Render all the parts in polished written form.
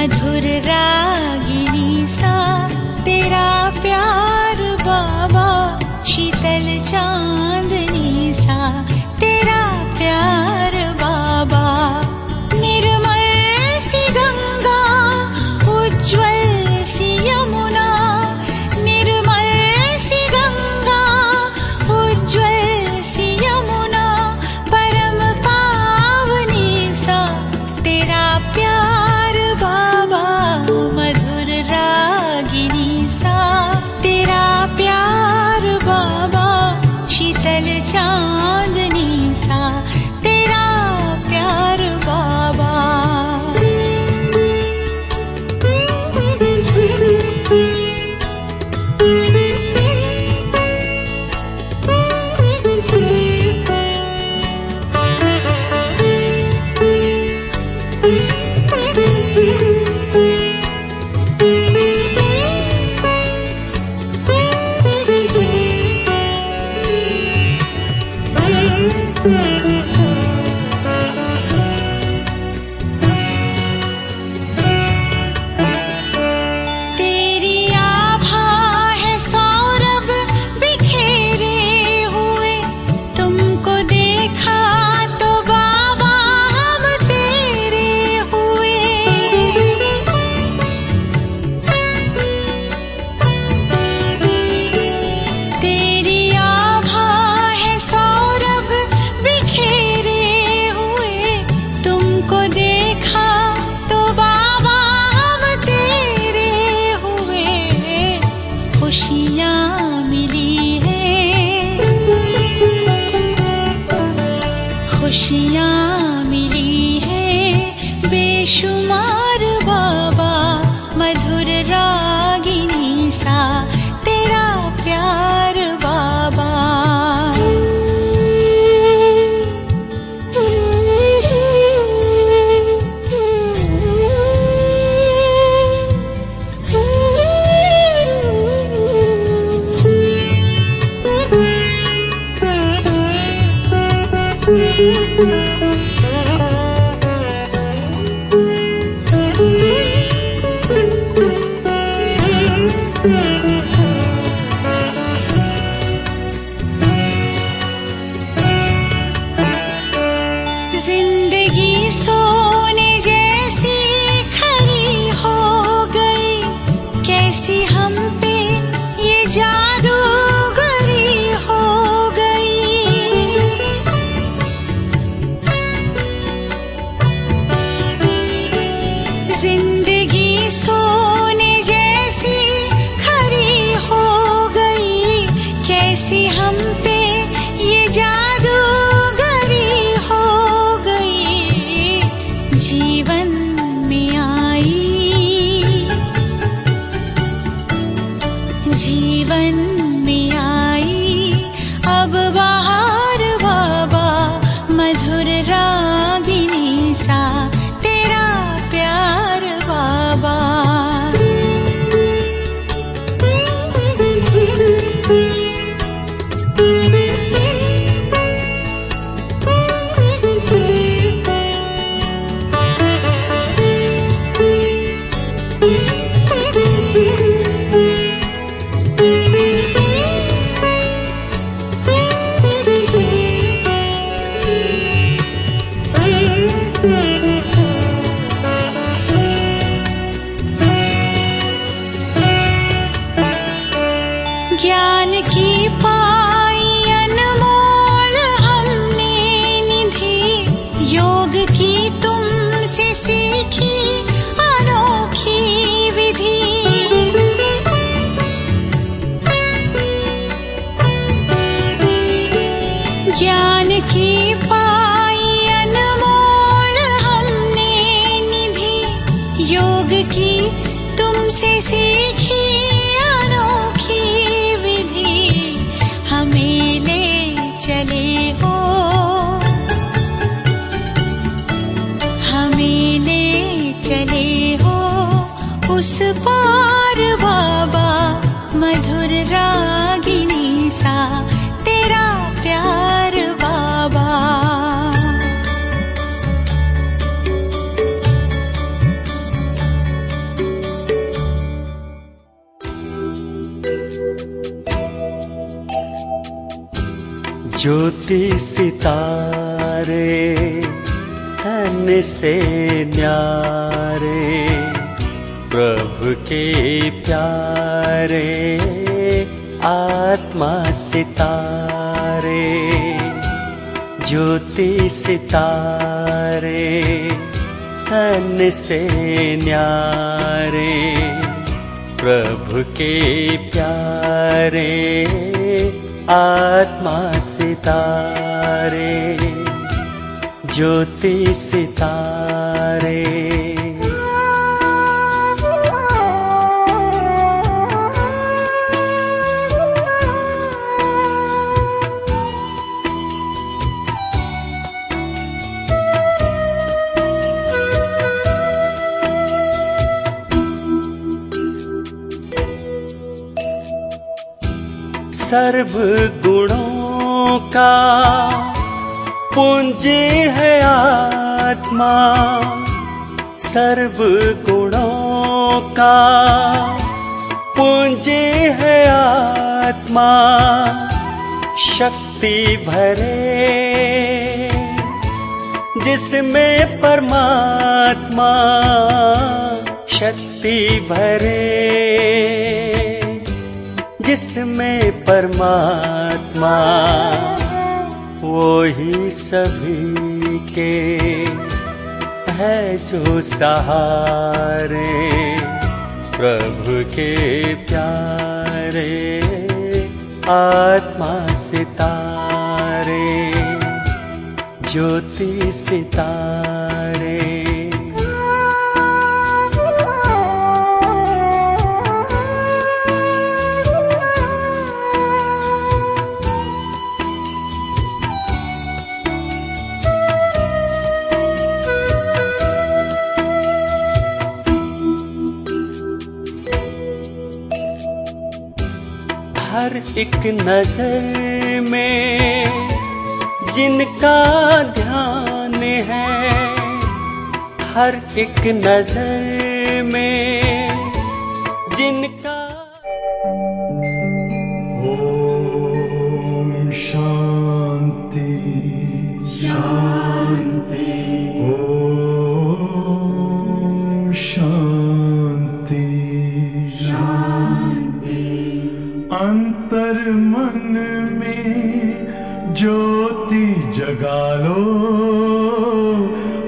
मधुर रागिनी सा तेरा प्यार बाबा, शीतल चांदनी सा तेरा प्यार बाबा। निर्मल सी गंगा, उज्ज्वल सी यमुना, निर्मल सी गंगा, उज्ज्वल सी यमुना, परम पावनी सा तेरा प्यार बाबा, मधुर रागिनी सा तेरा प्यार बाबा, शीतल चांदनी सा तेरा प्यार बाबा। खुशियाँ मिली है बेशुमार बाबा, मधुर रागिनी सा तेरा प्यार बाबा। जिंदगी सोने जैसी खरी हो गई, कैसी हम पे ये जादूगरी हो गई। जिंदगी सोने जैसी खरी हो गई, कैसी हम पे ये जादूगरी हो गई। जीवन में आई, जीवन में आई अब बहार बाबा, मधुर रागिनी सा तेरा प्यार बाबा। ज्ञान की पाई अनमोल हमने निधि, योग की तुमसे सीखी अनोखी विधि। ज्ञान की पाई अनमोल हमने निधि, योग की तुमसे सीखी अनोखी विधि। हमें ले चले हो, हमें ले चले हो उस पार बाबा, मधुर रागिनी सा तेरा प्यार बाबा। ज्योति सितारे तन से न्यारे, प्रभु के प्यारे आत्मा सितारे। ज्योति सितारे तन से न्यारे, प्रभु के प्यारे आत्मा सितारे। ज्योति सितारे। सर्व गुणों का पुंज है आत्मा, सर्व गुणों का पुंज है आत्मा। शक्ति भरे जिसमें परमात्मा, शक्ति भरे जिसमें परमात्मा। वो ही सभी के है जो सहारे, प्रभु के प्यारे आत्मा सितारे। ज्योति सितारे। हर एक नजर में जिनका ध्यान है, हर एक नजर में जिनका। ओम शांति शांति। ओम शांति शांति। अंतर मन में ज्योति जगा लो,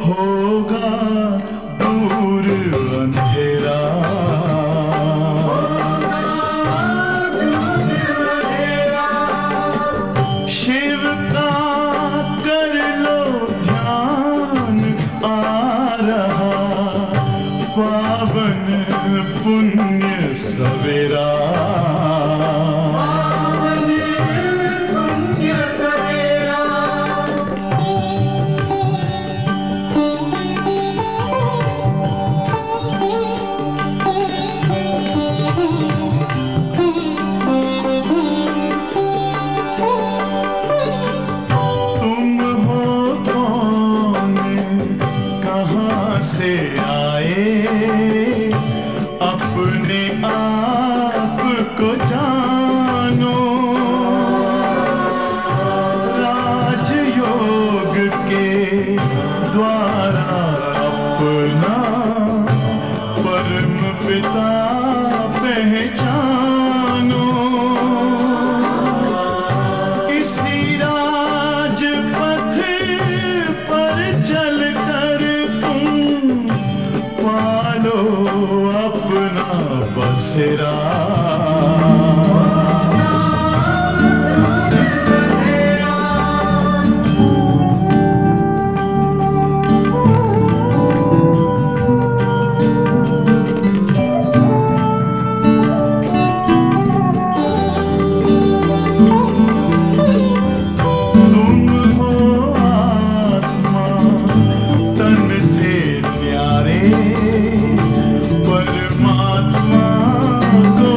होगा दूर अंधेरा। शिव का कर लो ध्यान, आ रहा पावन पुण्य सवेरा। से आए अपने आप को जानो, राजयोग के द्वारा अपना परम पिता पहचानो। इसी राजपथ पर चलकर पालो अपना बसेरा। परमात्मा को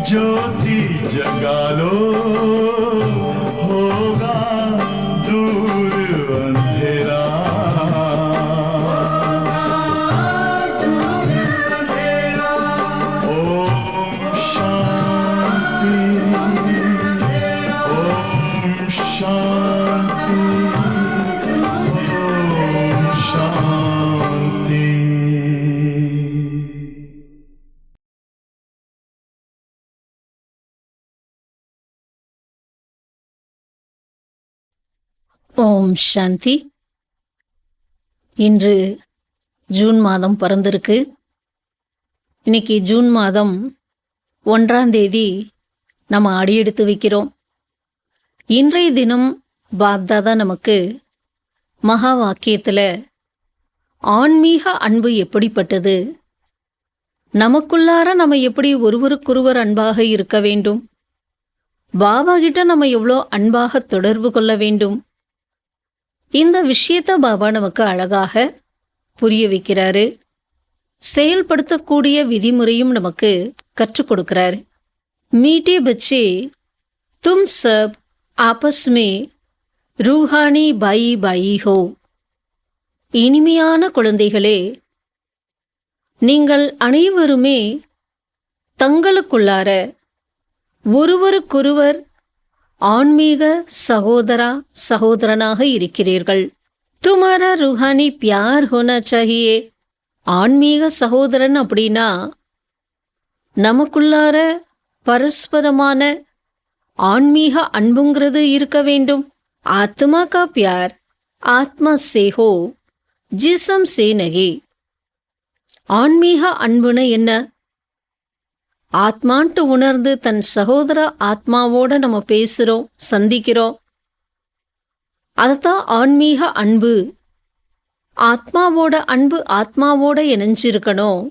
ज्योति जगा लो, होगा दूर अंधेरा। ओम शांति, ओम शांति, ओम शांति। ஓம் சாந்தி. இன்று ஜூன் மாதம் பிறந்திருக்கு. இன்னைக்கு ஜூன் மாதம் 1ஆம் தேதி நம்ம அடியெடுத்து வைக்கிறோம். இன்றைய தினம் பாப்தாதா நமக்கு மகா வாக்கியத்தில் ஆன்மீக அன்பு எப்படிப்பட்டது, நமக்குள்ளார நம்ம எப்படி ஒருவருக்கொருவர் அன்பாக இருக்க வேண்டும், பாபா கிட்ட நம்ம எவ்வளோ அன்பாக தொடர்பு கொள்ள வேண்டும், இந்த விஷயத்தை பாபா நமக்கு அழகாக புரிய வைக்கிறாரு. செயல்படுத்தக்கூடிய விதிமுறையும் நமக்கு கற்றுக் கொடுக்கிறாரு. மீட்டே பச்சே தும் சப் ஆபஸ் மே ரூஹானி பாயி பாயி ஹோ. இனிமையான குழந்தைகளே, நீங்கள் அனைவருமே தங்களுக்குள்ளார ஒருவருக்கொருவர் ஆன்மீக சகோதரா சகோதரனாக இருக்கிறீர்கள். துமாரா ரூஹானி பியார் ஹோனா சாஹியே. ஆன்மீக சகோதரன் அப்படின்னா நமக்குள்ளார பரஸ்பரமான ஆன்மீக அன்புங்கிறது இருக்க வேண்டும். ஆத்மா கா பியார் ஆத்மா சே ஹோ, ஜிசம் சே நகி. ஆன்மீக அன்புன என்ன? ஆத்மான்ட்டு உணர்ந்து தன் சகோதர ஆத்மாவோட நம்ம பேசுகிறோம், சந்திக்கிறோம். அதுதான் ஆன்மீக அன்பு. ஆத்மாவோட அன்பு ஆத்மாவோட இணைஞ்சிருக்கணும்,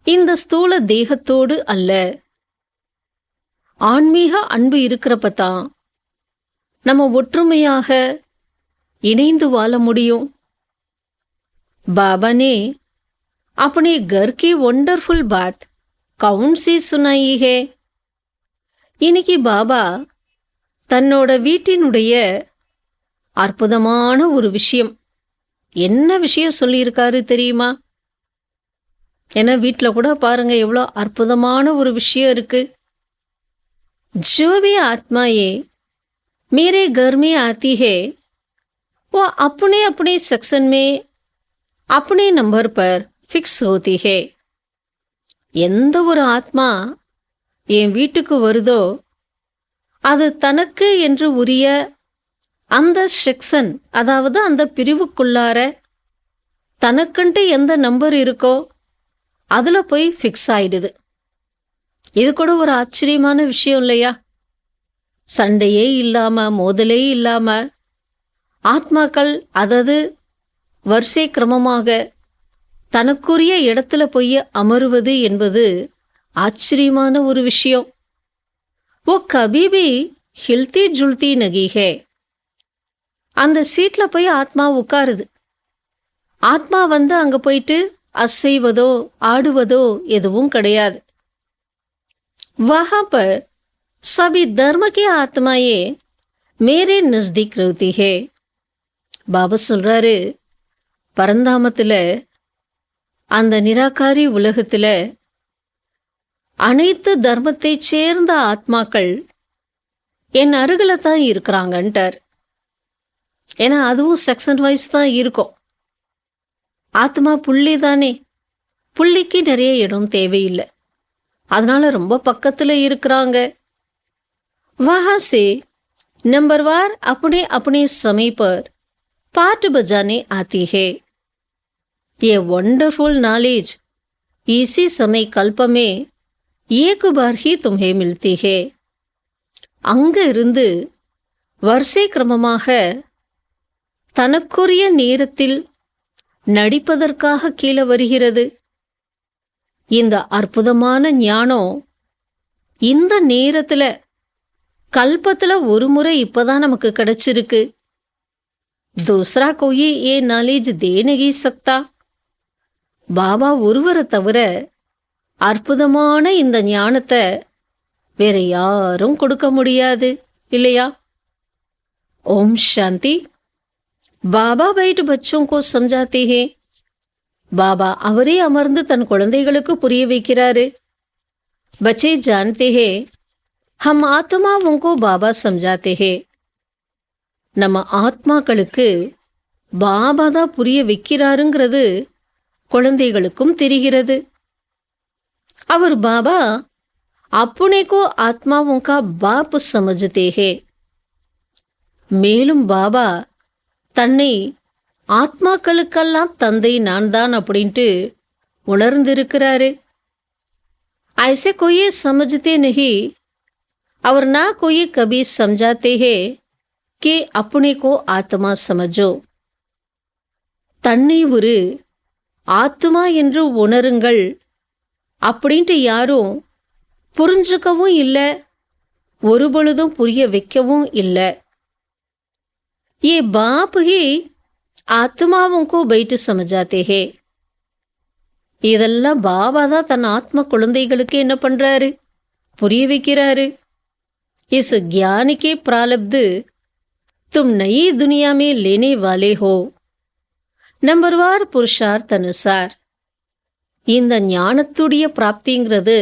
இந்த ஸ்தூல தேகத்தோடு அல்ல. ஆன்மீக அன்பு இருக்கிறப்ப தான் நம்ம ஒற்றுமையாக இணைந்து வாழ முடியும். பாபானே अपने घर की वंडरफुल बात कौन सी सुनाई है. இன்னைக்கு பாபா தன்னோட வீட்டினுடைய அற்புதமான ஒரு விஷயம், என்ன விஷயம் சொல்லியிருக்காரு தெரியுமா? ஏன்னா வீட்டில் கூட பாருங்க எவ்வளோ அற்புதமான ஒரு விஷயம் இருக்கு. जो भी आत्माएं मेरे घर में आती है वो अपने अपने सेक्शन में अपने नंबर पर फिक्स होती है. எந்த ஒரு ஆத்மா என் வீட்டுக்கு வருதோ அது தனக்கு என்று உரிய அந்த செக்ஷன், அதாவது அந்த பிரிவுக்குள்ளார தனக்குன்ட்டு எந்த நம்பர் இருக்கோ அதில் போய் ஃபிக்ஸ் ஆயிடுது. இது கூட ஒரு ஆச்சரியமான விஷயம் இல்லையா? சண்டையே இல்லாமல், மோதலே இல்லாமல் ஆத்மாக்கள் அதது வரிசை கிரமமாக தனக்குரிய இடத்துல போய் அமருவது என்பது ஆச்சரியமான ஒரு விஷயம். ஓ கபீபி ஹில்தி ஜுல்தி நகி ஹே. அந்த சீட்டில் போய் ஆத்மா உட்காருது. ஆத்மா வந்து அங்கே போயிட்டு அசைவதோ ஆடுவதோ எதுவும் கிடையாது. वहाँ पर सभी धर्म की आत्माएं मेरे नजदीक रहती है. பாபா சொல்றாரு, பரந்தாமத்தில் அந்த நிராகாரி உலகத்தில் அனைத்து தர்மத்தை சேர்ந்த ஆத்மாக்கள் என் அருகில் தான் இருக்கிறாங்கன்ட்டார். ஏன்னா அதுவும் செக்ஷன் வைஸ் தான் இருக்கும். ஆத்மா புள்ளி தானே, புள்ளிக்கு நிறைய இடம் தேவையில்லை, அதனால ரொம்ப பக்கத்தில் இருக்கிறாங்க. वहाँ से नंबरवार अपने अपने समय पर पाठ बजाने आती है. ये वंडरफुल नॉलेज इसी समय कल्प में एक बार ही तुम्हें मिलती है. அங்க இருந்து வரிசை கிரமமாக தனக்குரிய நேரத்தில் நடிப்பதற்காக கீழே வருகிறது. இந்த அற்புதமான ஞானம் இந்த நேரத்தில் கல்பத்தில் ஒரு முறை இப்போதான் நமக்கு கிடைச்சிருக்கு. दूसरा कोई ये नॉलेज दे नहीं सकता. பாபா ஒருவரை தவிர அற்புதமான இந்த ஞானத்தை வேற யாரும் கொடுக்க முடியாது இல்லையா? ஓம் சாந்தி. பாபா बैठ बच्चों को समझाते हैं. பாபா அவரே அமர்ந்து தன் குழந்தைகளுக்கு புரிய வைக்கிறாரு. बच्चे जानते हैं हम आत्माओं को बाबा समझाते हैं. நம்ம ஆத்மாக்களுக்கு பாபா தான் புரிய வைக்கிறாருங்கிறது குழந்தைகளுக்கும் தெரிகிறது. அவர் பாபா अपने को आत्माओं का बाप समझते हैं. மேலும் பாபா தன்னை ஆத்மாக்களுக்கெல்லாம் தந்தை நான் தான் அப்படின்ட்டு உணர்ந்திருக்கிறாரு. ऐसे कोई समझते नहीं और ना कोई कभी समझाते हैं कि अपने को आत्मा समझो. தன்னை ஒரு ஆத்மா என்று உணருங்கள் அப்படின்ட்டு யாரும் புரிஞ்சுக்கவும் இல்லை, ஒரு பொழுதும் புரிய வைக்கவும் இல்லை. ये बाप ही आत्माओं को बैठ समझाते हैं. இதெல்லாம் பாபா தான் தன் ஆத்ம குழந்தைகளுக்கு என்ன பண்றாரு? புரிய வைக்கிறாரு. इस ज्ञान के प्रारब्ध तुम नई दुनिया में लेने वाले हो नंबरवार पुरुषार्थ अनुसार. இந்த ஞானத்துடைய பிராப்திங்கிறது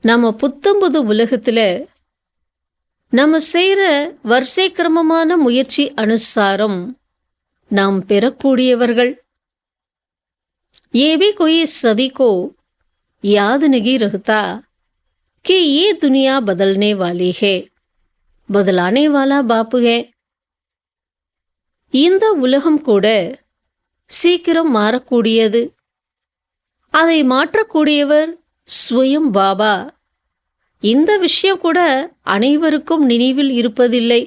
நம்ம புத்தம்புது உலகத்துல நம்ம செய்கிற வரிசை கிரமமான முயற்சி அனுசாரம் நாம் பெறக்கூடியவர்கள். ये भी कोई सभी को याद नहीं रहता कि ये दुनिया बदलने वाली है, बदलाने वाला बाप है. இந்த உலகம் கூட சீக்கிரம் மாறக்கூடியது, அதை மாற்றக்கூடியவர் ஸ்வயம் பாபா. இந்த விஷயம் கூட அனைவருக்கும் நினைவில் இருப்பதில்லை.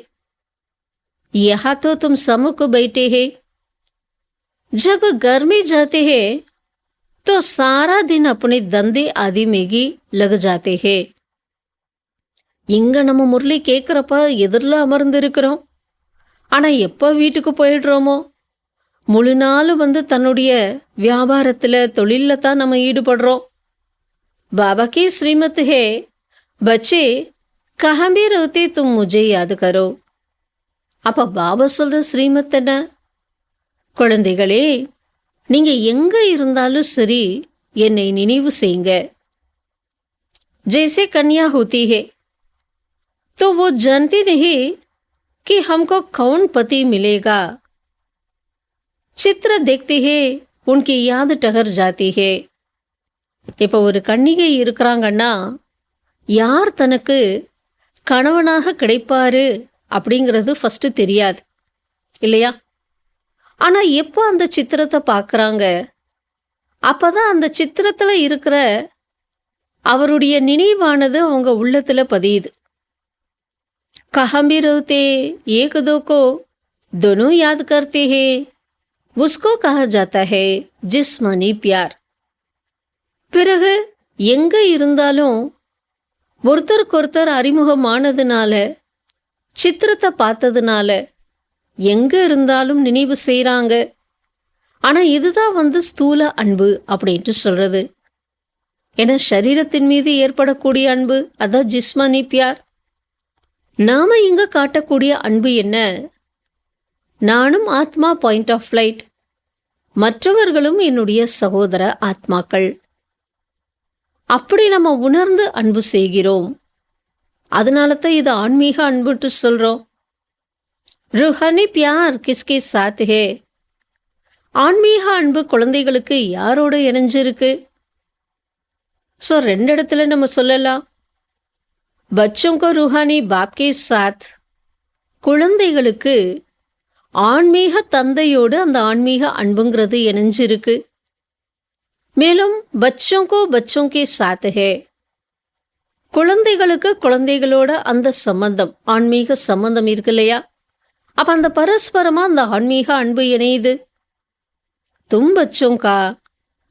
यहाँ तो तुम सम्मुख बैठे हैं, जब घर में जाते हैं तो सारा दिन अपने धंधे आदि में ही लग जाते हैं. இங்க நம்ம முரளி கேட்குறப்ப எதிரில் அமர்ந்திருக்கிறோம். ஆனால் எப்போ வீட்டுக்கு போயிடுறோமோ முழு நாளும் தன்னுடைய வியாபாரத்தில் தொழிலில் தான் நம்ம ஈடுபடுறோம். பாபா கி ஸ்ரீமத் ஹே बच्चे कहाँ भी रहते तुम मुझे याद करो. அப்போ பாபா சொல்கிற ஸ்ரீமத் என்ன? குழந்தைகளே, நீங்கள் எங்கே இருந்தாலும் சரி என்னை நினைவு செய்யுங்க. जैसे कन्या होती है तो वो जानती नहीं कि हमको कौन पति मिलेगा. चित्र देखते हैं उनकी याद टहर जाती है. இப்போ ஒரு கன்னிகை இருக்கிறாங்கன்னா யார் தனக்கு கணவனாக கிடைப்பாரு அப்படிங்கிறது ஃபஸ்ட்டு தெரியாது இல்லையா? ஆனால் எப்போ அந்த சித்திரத்தை பார்க்குறாங்க அப்போ தான் அந்த சித்திரத்தில் இருக்கிற அவருடைய நினைவானது அவங்க உள்ளத்தில் பதியுது. கஹாம்பி रहते एक दो को दोनों याद करते हैं उसको कहा जाता है जिस्मानी प्यार. பிறகு எங்கே இருந்தாலும் ஒருத்தருக்கொருத்தர் அறிமுகமானதுனால சித்திரத்தை பார்த்ததுனால எங்கே இருந்தாலும் நினைவு செய்கிறாங்க. ஆனால் இதுதான் ஸ்தூல அன்பு அப்படின்ட்டு சொல்கிறது. ஏன்னா சரீரத்தின் மீது ஏற்படக்கூடிய அன்பு அதான் ஜிஸ்மானி பியார். நாம் இங்கே காட்டக்கூடிய அன்பு என்ன? நானும் ஆத்மா பாயிண்ட் ஆஃப் லைட், மற்றவர்களும் என்னுடைய சகோதர ஆத்மாக்கள். அப்படி நம்ம உணர்ந்து அன்பு செய்கிறோம். அதனால தான் இது ஆன்மீக அன்புட்டு சொல்கிறோம். रूहानी प्यार किसके साथ है? ஆன்மீக அன்பு குழந்தைகளுக்கு யாரோட இணைஞ்சிருக்கு? ஸோ ரெண்டு இடத்துல நம்ம சொல்லலாம். बच्चों को रूहानी बाप के साथ, குழந்தைகளுக்கு ஆன்மீக தந்தையோடு அந்த ஆன்மீக அன்புங்கிறது இணைஞ்சிருக்கு. மேலும் बच्चों को बच्चों के साथ है, குழந்தைகளுக்கு குழந்தைகளோட அந்த சம்பந்தம் ஆன்மீக சம்பந்தம் இருக்கு இல்லையா? அப்போ அந்த பரஸ்பரமாக அந்த ஆன்மீக அன்பு இணையுது. तुम बच्चों का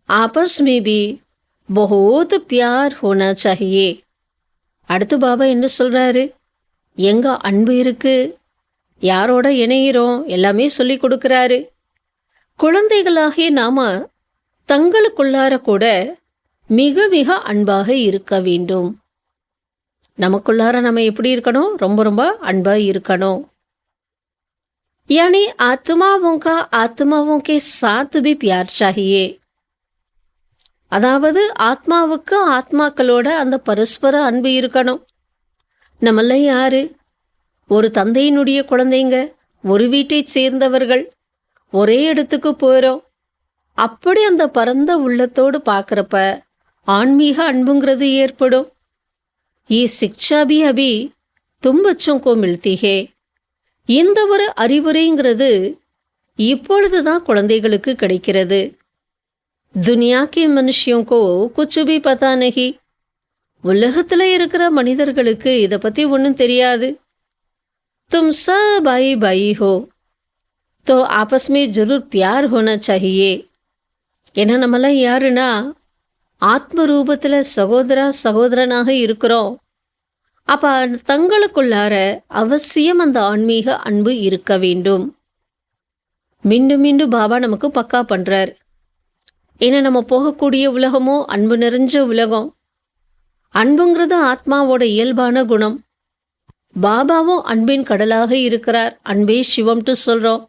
आपस में भी बहुत प्यार होना चाहिए. அடுத்து பாபா என்ன சொல்கிறாரு? எங்க அன்பு இருக்கு, யாரோட இணையிறோம் எல்லாமே சொல்லி கொடுக்குறாரு. குழந்தைகளாகிய நாம தங்களுக்குள்ளார கூட மிக மிக அன்பாக இருக்க வேண்டும். நமக்குள்ளார நம்ம எப்படி இருக்கணும்? ரொம்ப ரொம்ப அன்பா இருக்கணும். यानी आत्माओं का आत्माओं के साथ भी प्यार चाहिए. அதாவது ஆத்மாவுக்கு ஆத்மாக்களோட அந்த பரஸ்பர அன்பு இருக்கணும். நம்மள யாரு? ஒரு தந்தையினுடைய குழந்தைங்க, ஒரு வீட்டைச் சேர்ந்தவர்கள், ஒரே இடத்துக்கு போகிறோம். அப்படி அந்த பரந்த உள்ளத்தோடு பார்க்குறப்ப ஆன்மீக அன்புங்கிறது ஏற்படும். ये शिक्षा भी अभी तुम बच्चों को मिलती है. இந்த ஒரு அறிவுரைங்கிறது இப்பொழுதுதான் குழந்தைகளுக்கு கிடைக்கிறது. துனியா கே மனுஷியோं को कुछ भी पता नहीं. உலகத்தில் இருக்கிற மனிதர்களுக்கு இதை பற்றி ஒன்றும் தெரியாது. तुम सब भाई भाई हो तो आपस में जरूर प्यार होना चाहिए. ஏன்னா நம்மளாம் யாருன்னா ஆத்ம ரூபத்தில் சகோதரா சகோதரனாக இருக்கிறோம். அப்போ தங்களுக்குள்ளார அவசியம் அந்த ஆன்மீக அன்பு இருக்க வேண்டும். மீண்டும் மீண்டும் பாபா நமக்கு பக்கா பண்ணுறார். ஏன்னா நம்ம போகக்கூடிய உலகமோ அன்பு நிறைஞ்ச உலகம். அன்புங்கிறது ஆத்மாவோட இயல்பான குணம். பாபாவும் அன்பின் கடலாக இருக்கிறார். அன்பே சிவம்ட்டு சொல்கிறோம்.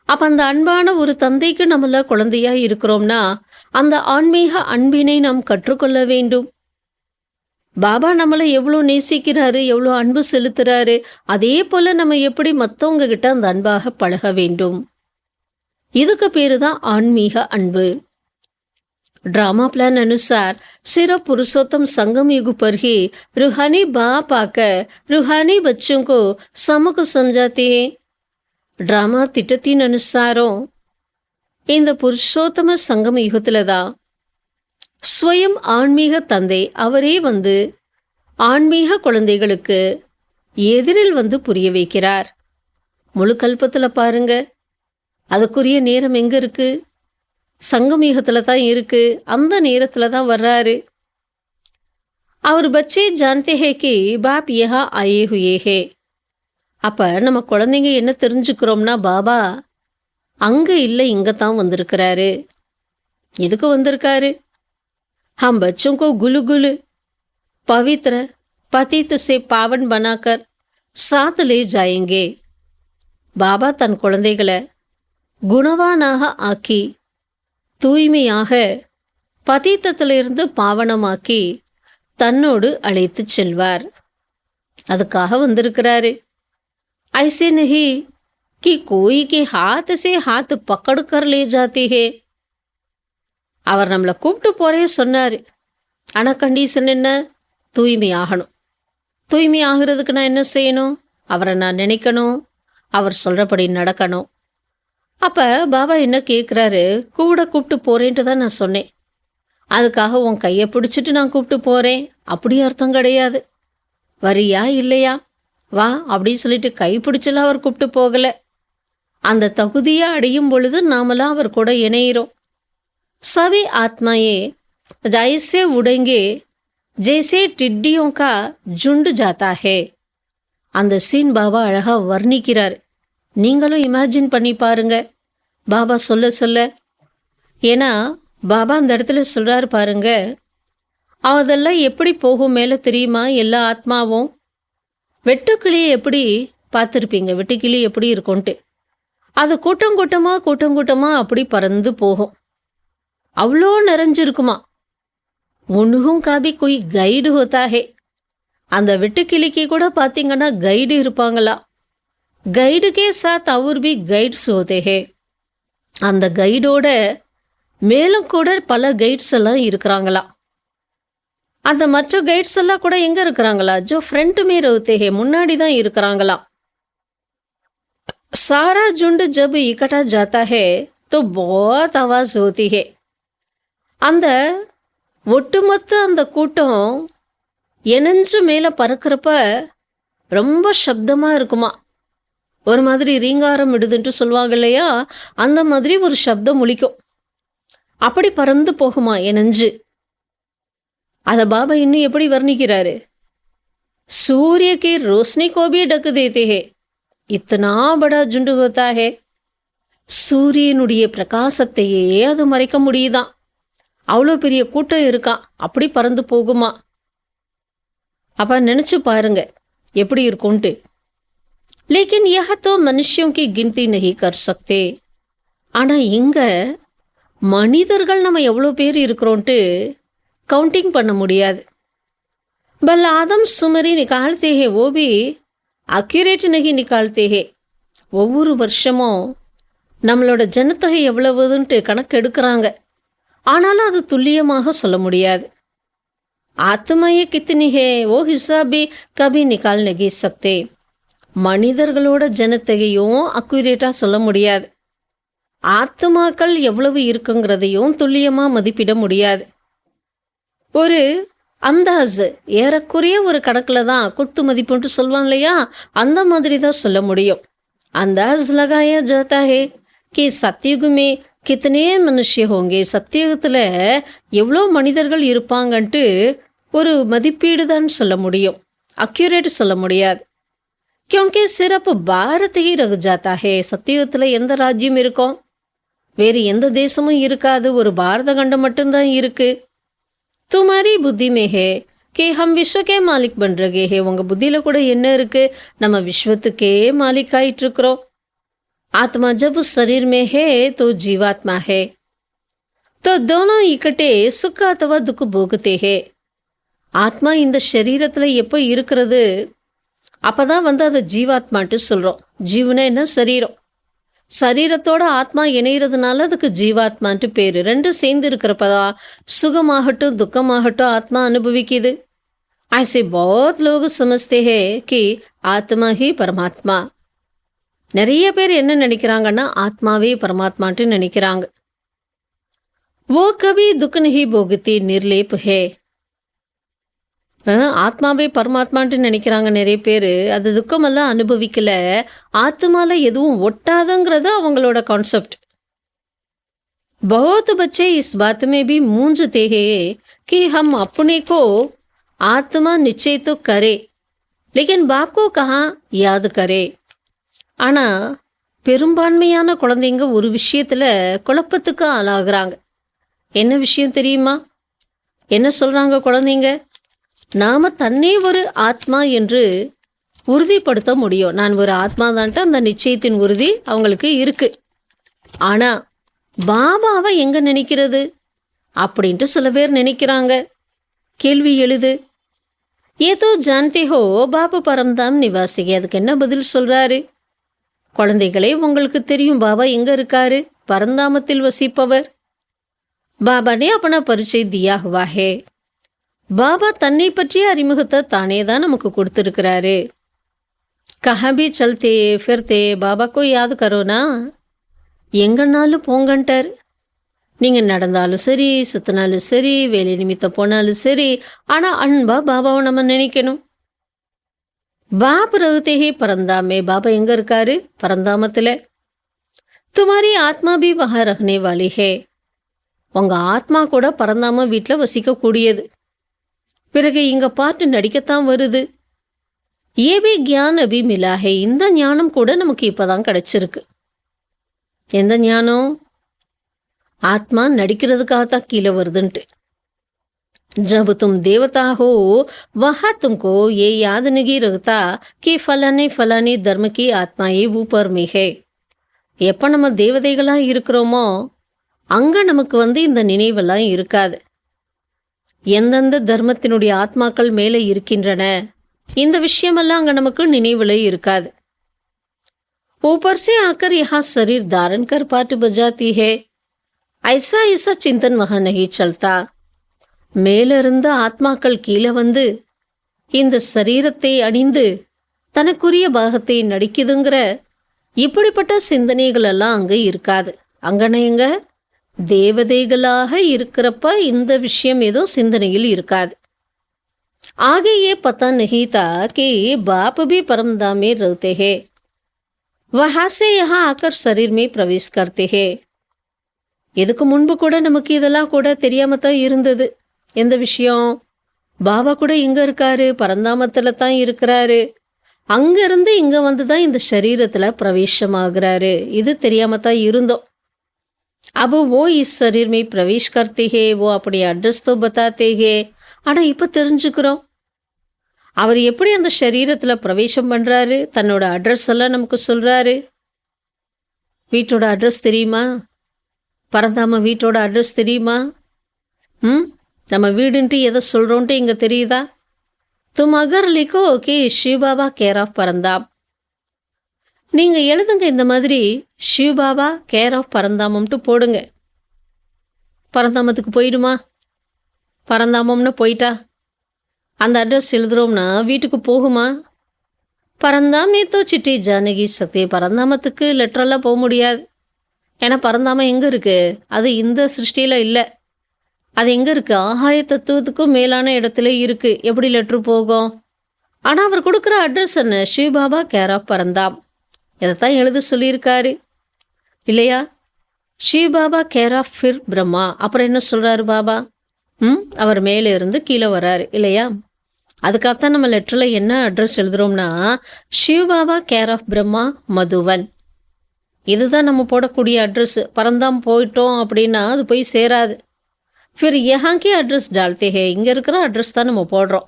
அப்போ அந்த அன்பான ஒரு தந்தைக்கு நம்மள குழந்தையாக இருக்கிறோம்னா அந்த ஆன்மீக அன்பினை நாம் கற்றுக்கொள்ள வேண்டும். பாபா நம்மளை எவ்வளோ நேசிக்கிறாரு, எவ்வளோ அன்பு செலுத்துறாரு, அதே போல் நம்ம எப்படி மற்றவங்க கிட்ட அந்த அன்பாக பழக வேண்டும். இதுக்கு பேரு தான் ஆன்மீக அன்பு. ड्रामा प्लान अनुसार सिर्फ पुरुषोत्तम संगम युग पर ही रूहानी बाप आकर रूहानी बच्चों को समक समझाते हैं. ड्रामा திட்டத்தின் அனுசாரம் இந்த புருஷோத்தம சங்கம் யுகத்தில் தான் ஸ்வயம் ஆன்மீக தந்தை அவரே வந்து ஆன்மீக குழந்தைகளுக்கு எதிரில் வந்து புரிய வைக்கிறார். முழு கல்பத்தில் பாருங்க, அதுக்குரிய நேரம் எங்கே இருக்கு? சங்கமயுகத்தில் தான் இருக்கு. அந்த நேரத்தில் தான் வர்றாரு. அவர் பச்சே ஜான்தே ஹே கி பாப் யஹா ஆயே ஹுயே ஹே. அப்போ நம்ம குழந்தைங்க என்ன தெரிஞ்சுக்கிறோம்னா பாபா அங்கே இல்லை, இங்கே தான் வந்திருக்கிறாரு. எதுக்கு வந்திருக்காரு? हम बच्चों को गुलु गुलु पवित्र पतित से पावन बनाकर साथ ले जाएंगे. பாபா தன் குழந்தைகளை குணவானாக ஆக்கி தூய்மையாக பதீத்தத்திலிருந்து பாவனமாக்கி தன்னோடு அழைத்து செல்வார். அதுக்காக வந்திருக்கிறாரு. ऐसे नहीं कि कोई के हाथ से हाथ पकड़ कर ले जाते हैं. அவர் நம்மளை கூப்பிட்டு போறே சொன்னார். ஆனால் கண்டிஷன் என்ன? தூய்மை ஆகணும். தூய்மை ஆகிறதுக்கு நான் என்ன செய்யணும்? அவரை நான் நினைக்கணும், அவர் சொல்கிறபடி நடக்கணும். அப்போ பாபா என்ன கேட்குறாரு? கூட கூப்பிட்டு போகிறேன்ட்டு தான் நான் சொன்னேன். அதுக்காக உன் கையை பிடிச்சிட்டு நான் கூப்பிட்டு போகிறேன் அப்படி அர்த்தம் கிடையாது. வரியா இல்லையா வா அப்படின்னு சொல்லிட்டு கை பிடிச்சலாம் அவர் கூப்பிட்டு போகலை. அந்த தகுதியை அடையும் பொழுது நாமெல்லாம் அவர் கூட இணையிறோம். सभी आत्माएं जैसे उड़ेंगे जैसे टिड्डियों का झुंड जाता है. அந்த சீன் பாபா அழகா வர்ணிக்கிறார். நீங்களும் இமேஜின் பண்ணி பாருங்க பாபா சொல்ல சொல்ல. ஏன்னா பாபா அந்த இடத்துல சொல்றாரு பாருங்க, அதெல்லாம் எப்படி போகும் மேலே தெரியுமா? எல்லா ஆத்மாவும் வெட்டுக்கிளியை எப்படி பார்த்துருப்பீங்க, வெட்டுக்கிளி எப்படி இருக்கும்ன்ட்டு. அது கூட்டம் கூட்டமாக அப்படி பறந்து போகும். அவ்வளோ நிறைஞ்சிருக்குமா. உன்னுகும் காபி कोई கைடு होता है. அந்த வெட்டுக்கிளிக்கு கூட பார்த்தீங்கன்னா கைடு இருப்பாங்களா. கைடுக்கே சாத் அவர் பி கைட்ஸ் होते हैं. அந்த கைடோட மேலும் கூட பல கைட்ஸ் எல்லாம் இருக்கிறாங்களா. அந்த மற்ற கைட்ஸ் எல்லாம் கூட எங்கே இருக்கிறாங்களா? ஜோ ஃப்ரண்ட் மே रहते हैं, முன்னாடி தான் இருக்கிறாங்களா. सारा झुंड जब इकट्ठा जाता है तो बहुत आवाज़ होती है. அந்த ஒட்டுமொத்த அந்த கூட்டம் இணைஞ்சு மேலே பறக்கிறப்ப ரொம்ப சப்தமாக இருக்குமா. ஒரு மாதிரி ரீங்காரம் விடுதுன்ட்டு சொல்லுவாங்க இல்லையா, அந்த மாதிரி ஒரு சப்தம் ஒலிக்கும். அப்படி பறந்து போகுமா இணைஞ்சு. அதை பாபா இன்னும் எப்படி வர்ணிக்கிறாரு? सूर्य की रोशनी को भी ढक देते हैं, इतना बड़ा झुंड होता है. சூரியனுடைய பிரகாசத்தையே அது மறைக்க முடியுதான். அவ்வளோ பெரிய கூட்டம் இருக்கான். அப்படி பறந்து போகுமா. அப்போ நினச்சி பாருங்க எப்படி இருக்கும்ட்டு. லேக்கின் यह तो मनुष्यों की गिनती नहीं कर सकते. ஆனால் இங்கே மனிதர்கள் நம்ம எவ்வளோ பேர் இருக்கிறோன்ட்டு கவுண்டிங் பண்ண முடியாது. பல் ஆதம் சுமரி நிகால்தே ஹே, ஓ பி அக்யூரேட் நகி நிகால்தே ஹே. ஒவ்வொரு வருஷமும் நம்மளோட ஜனத்தொகை எவ்வளவுன்ட்டு கணக்கு எடுக்கிறாங்க. ஆனாலும் அது துல்லியமாக சொல்ல முடியாது. ஆத்மாயே கித்தனி ஹே, ஓ ஹிசாபி கபி நிகால் நகி சக்தே. மனிதர்களோட ஜனத்தொகையும் அக்யூரேட்டாக சொல்ல முடியாது. ஆத்மாக்கள் எவ்வளவு இருக்குங்கிறதையும் துல்லியமாக மதிப்பிட முடியாது. ஒரு அந்தாஸ், ஏறக்குறைய ஒரு கணக்கில் தான் குத்து மதிப்புன்ட்டு சொல்லுவாங்க இல்லையா, அந்த மாதிரி தான் சொல்ல முடியும். அந்தாஸ் லகாயா ஜாத்தா ஹே கி சத்தியுகமே கித்தனே மனுஷிய ஹோங்கே. சத்தியுகத்தில் எவ்வளோ மனிதர்கள் இருப்பாங்கன்ட்டு ஒரு மதிப்பீடு தான் சொல்ல முடியும், அக்யூரேட் சொல்ல முடியாது. क्योंकि सिर्फ பாரத் ही रह जाता है. சத்தியுகத்தில் எந்த ராஜ்யம் இருக்கும், வேறு எந்த தேசமும் இருக்காது, ஒரு பாரத கண்டம் மட்டும்தான் இருக்கு. तुम्हारी बुद्धि में है कि हम विश्व के मालिक बन रहे हैं. உங்கள் புத்தியில் கூட என்ன இருக்கு, நம்ம விஸ்வத்துக்கே மாலிக் ஆயிட்டு இருக்கிறோம். आत्मा जब शरीर में है तो जीवात्मा है, तो दोनों इकट्ठे सुख अथवा दुख भोगते हैं. ஆத்மா இந்த சரீரத்தில் எப்போ இருக்கிறது, அப்போதான் அது ஜீவாத்மான்ட்டு சொல்கிறோம். ஜீவனா என்ன, சரீரம். சரீரத்தோட ஆத்மா இணைகிறதுனால அதுக்கு ஜீவாத்மான்ட்டு பேர். ரெண்டும் சேர்ந்து இருக்கிறப்பதான் சுகமாகட்டும் துக்கமாகட்டும் ஆத்மா அனுபவிக்குது. ऐसे बहुत लोग समझते हैं कि ஆத்மா ही பரமாத்மா. நிறைய பேர் என்ன நினைக்கிறாங்கன்னா ஆத்மாவே பரமாத்மான்ட்டு நினைக்கிறாங்க. वो कभी दुख नहीं भोगती, निर्लेप है. ஆத்மாவே பரமாத்மான்ட்டு நினைக்கிறாங்க நிறைய பேர். அது துக்கமெல்லாம் அனுபவிக்கல, ஆத்மால எதுவும் ஒட்டாதுங்கிறது அவங்களோட கான்செப்ட். बहुत बच्चे इस बात में भी मूंझते हैं कि हम अपने को आत्मा निश्चय तो करे, लेकिन बाप को कहाँ याद करे. ஆனால் பெரும்பான்மையான குழந்தைங்க ஒரு விஷயத்தில் குழப்பத்துக்கு ஆளாகிறாங்க. என்ன விஷயம் தெரியுமா? என்ன சொல்கிறாங்க குழந்தைங்க? நாம் தன்னே ஒரு ஆத்மா என்று உறுதிப்படுத்த முடியும். நான் ஒரு ஆத்மா தான்ட்டு அந்த நிச்சயத்தின் உறுதி அவங்களுக்கு இருக்கு. ஆனால் பாபாவை எங்கே நினைக்கிறது அப்படின்ட்டு சில பேர் நினைக்கிறாங்க. கேள்வி எழுது. ஏதோ ஜான்தே ஹோ பாபு பரம்தாம் நிவாசி. அதுக்கு என்ன பதில் சொல்கிறாரு? குழந்தைகளே, உங்களுக்கு தெரியும் பாபா எங்கே இருக்காரு, பரந்தாமத்தில் வசிப்பவர். பாபானே अपना परिचय दिया हुआ है. பாபா தன்னை பற்றிய அறிமுகத்தை தானே தான் நமக்கு கொடுத்துருக்கிறாரு. கஹபி சல்தே ஃபிர்தே பாபாக்கோ யாத் கரோனா. எங்கன்னாலும் போங்கன்ட்டார். நீங்கள் நடந்தாலும் சரி, சுத்தினாலும் சரி, வேலை நிமித்தம் போனாலும் சரி, ஆனால் அன்பா பாபாவை நம்ம நினைக்கணும். பாப் ரகுதேஹி பரந்தாமே. பாபா எங்கே இருக்காரு? பரந்தாமத்தில். துமாரி ஆத்மா பி வஹா ரஹ்னே வாலி ஹே. உங்கள் ஆத்மா கூட பரந்தாம வீட்டில் வசிக்கக்கூடியது. பிறகு இங்கே பாட்டு நடிக்கத்தான் வருது. ஏபி கியான் அபி மிலாஹே. இந்த ஞானம் கூட நமக்கு இப்போதான் கிடைச்சிருக்கு. எந்த ஞானம்? ஆத்மா நடிக்கிறதுக்காகத்தான் கீழே வருதுன்ட்டு. जब तुम देवता हो वहाँ तुमको ये याद नहीं रहता कि फलाने फलाने धर्म की आत्माएं ऊपर में है. எப்போ நம்ம தேவதைகளாக இருக்கிறோமோ அங்கே நமக்கு இந்த நினைவெல்லாம் இருக்காது. எந்தெந்த தர்மத்தினுடைய ஆத்மாக்கள் மேலே இருக்கின்றன இந்த விஷயமெல்லாம் அங்கே நமக்கு நினைவில் இருக்காது. ऊपर से आकर यहाँ शरीर धारण कर पाठ बजाती है, ऐसा ऐसा चिंतन वहाँ नहीं चलता. மேலிருந்த ஆத்மாக்கள் கீழே இந்த சரீரத்தை அணிந்து தனக்குரிய பாகத்தை நடிக்குதுங்கிற இப்படிப்பட்ட சிந்தனைகள் எல்லாம் அங்கே இருக்காது. அங்கன எங்க தேவதைகளாக இருக்கிறப்ப இந்த விஷயம் ஏதோ சிந்தனையில் இருக்காது. आगे ये पता नहीं था कि बाप भी परमधाम में रहते हैं, वहाँ से यहाँ आकर शरीर में प्रवेश करते हैं. இதுக்கு முன்பு கூட நமக்கு இதெல்லாம் கூட தெரியாம தான் இருந்தது. எந்த விஷயம்? பாபா கூட எங்க இருக்காரு? பரந்தாமத்துல தான் இருக்கிறாரு. அங்கிருந்து இங்க தான் இந்த சரீரத்துல பிரவேசமாகிறாரு. இது தெரியாம தான் இருந்தோம். अब वो इस शरीर में प्रवेश करते हैं, वो अपने एड्रेस तो बताते हैं. ஆனால் இப்போ தெரிஞ்சுக்கிறோம். அவர் எப்படி அந்த சரீரத்தில் பிரவேசம் பண்ணுறாரு, தன்னோட அட்ரஸ் எல்லாம் நமக்கு சொல்கிறாரு. வீட்டோட அட்ரஸ் தெரியுமா? பரந்தாம வீட்டோட அட்ரஸ் தெரியுமா? நம்ம வீடுன்ட்டு எதை சொல்கிறோன்ட்டு இங்கே தெரியுதா? தும் அகர் லிக்கோ ஓகே சிவபாபா கேர் ஆஃப் பரந்தாம். நீங்கள் எழுதுங்க இந்த மாதிரி, சிவபாபா கேர் ஆஃப் பரந்தாமம்ட்டு போடுங்க. பரந்தாமத்துக்கு போயிடுமா? பரந்தாமம்னு போயிட்டா அந்த அட்ரஸ் எழுதுகிறோம்னா வீட்டுக்கு போகுமா? பரந்தாமே தோ சிட்டி ஜானகி சக்தி. பரந்தாமத்துக்கு லெட்டரெல்லாம் போக முடியாது. ஏன்னா பரந்தாமம் எங்கே இருக்குது? அது இந்த சிருஷ்டியில் இல்லை. அது எங்கே இருக்குது? ஆகாய தத்துவத்துக்கும் மேலான இடத்துல இருக்குது. எப்படி லெட்ரு போகும்? ஆனால் அவர் கொடுக்குற அட்ரஸ் என்ன? Shivbaba care of Paramdham. இதைத்தான் எழுத சொல்லியிருக்காரு இல்லையா? சிவபாபா கேர் ஆஃப் ஃபிர் பிரம்மா. அப்புறம் என்ன சொல்கிறாரு பாபா? அவர் மேலே இருந்து கீழே வர்றாரு இல்லையா? அதுக்காகத்தான் நம்ம லெட்டரில் என்ன அட்ரஸ் எழுதுகிறோம்னா, சிவபாபா கேர் ஆஃப் பிரம்மா மதுவன். இதுதான் நம்ம போடக்கூடிய அட்ரஸ். பரந்தாம் போயிட்டோம் அப்படின்னா அது போய் சேராது. ஃபிர் யஹாங்கி அட்ரஸ் டால்தே ஹே. இங்கே இருக்கிற அட்ரஸ் தான் நம்ம போடுறோம்.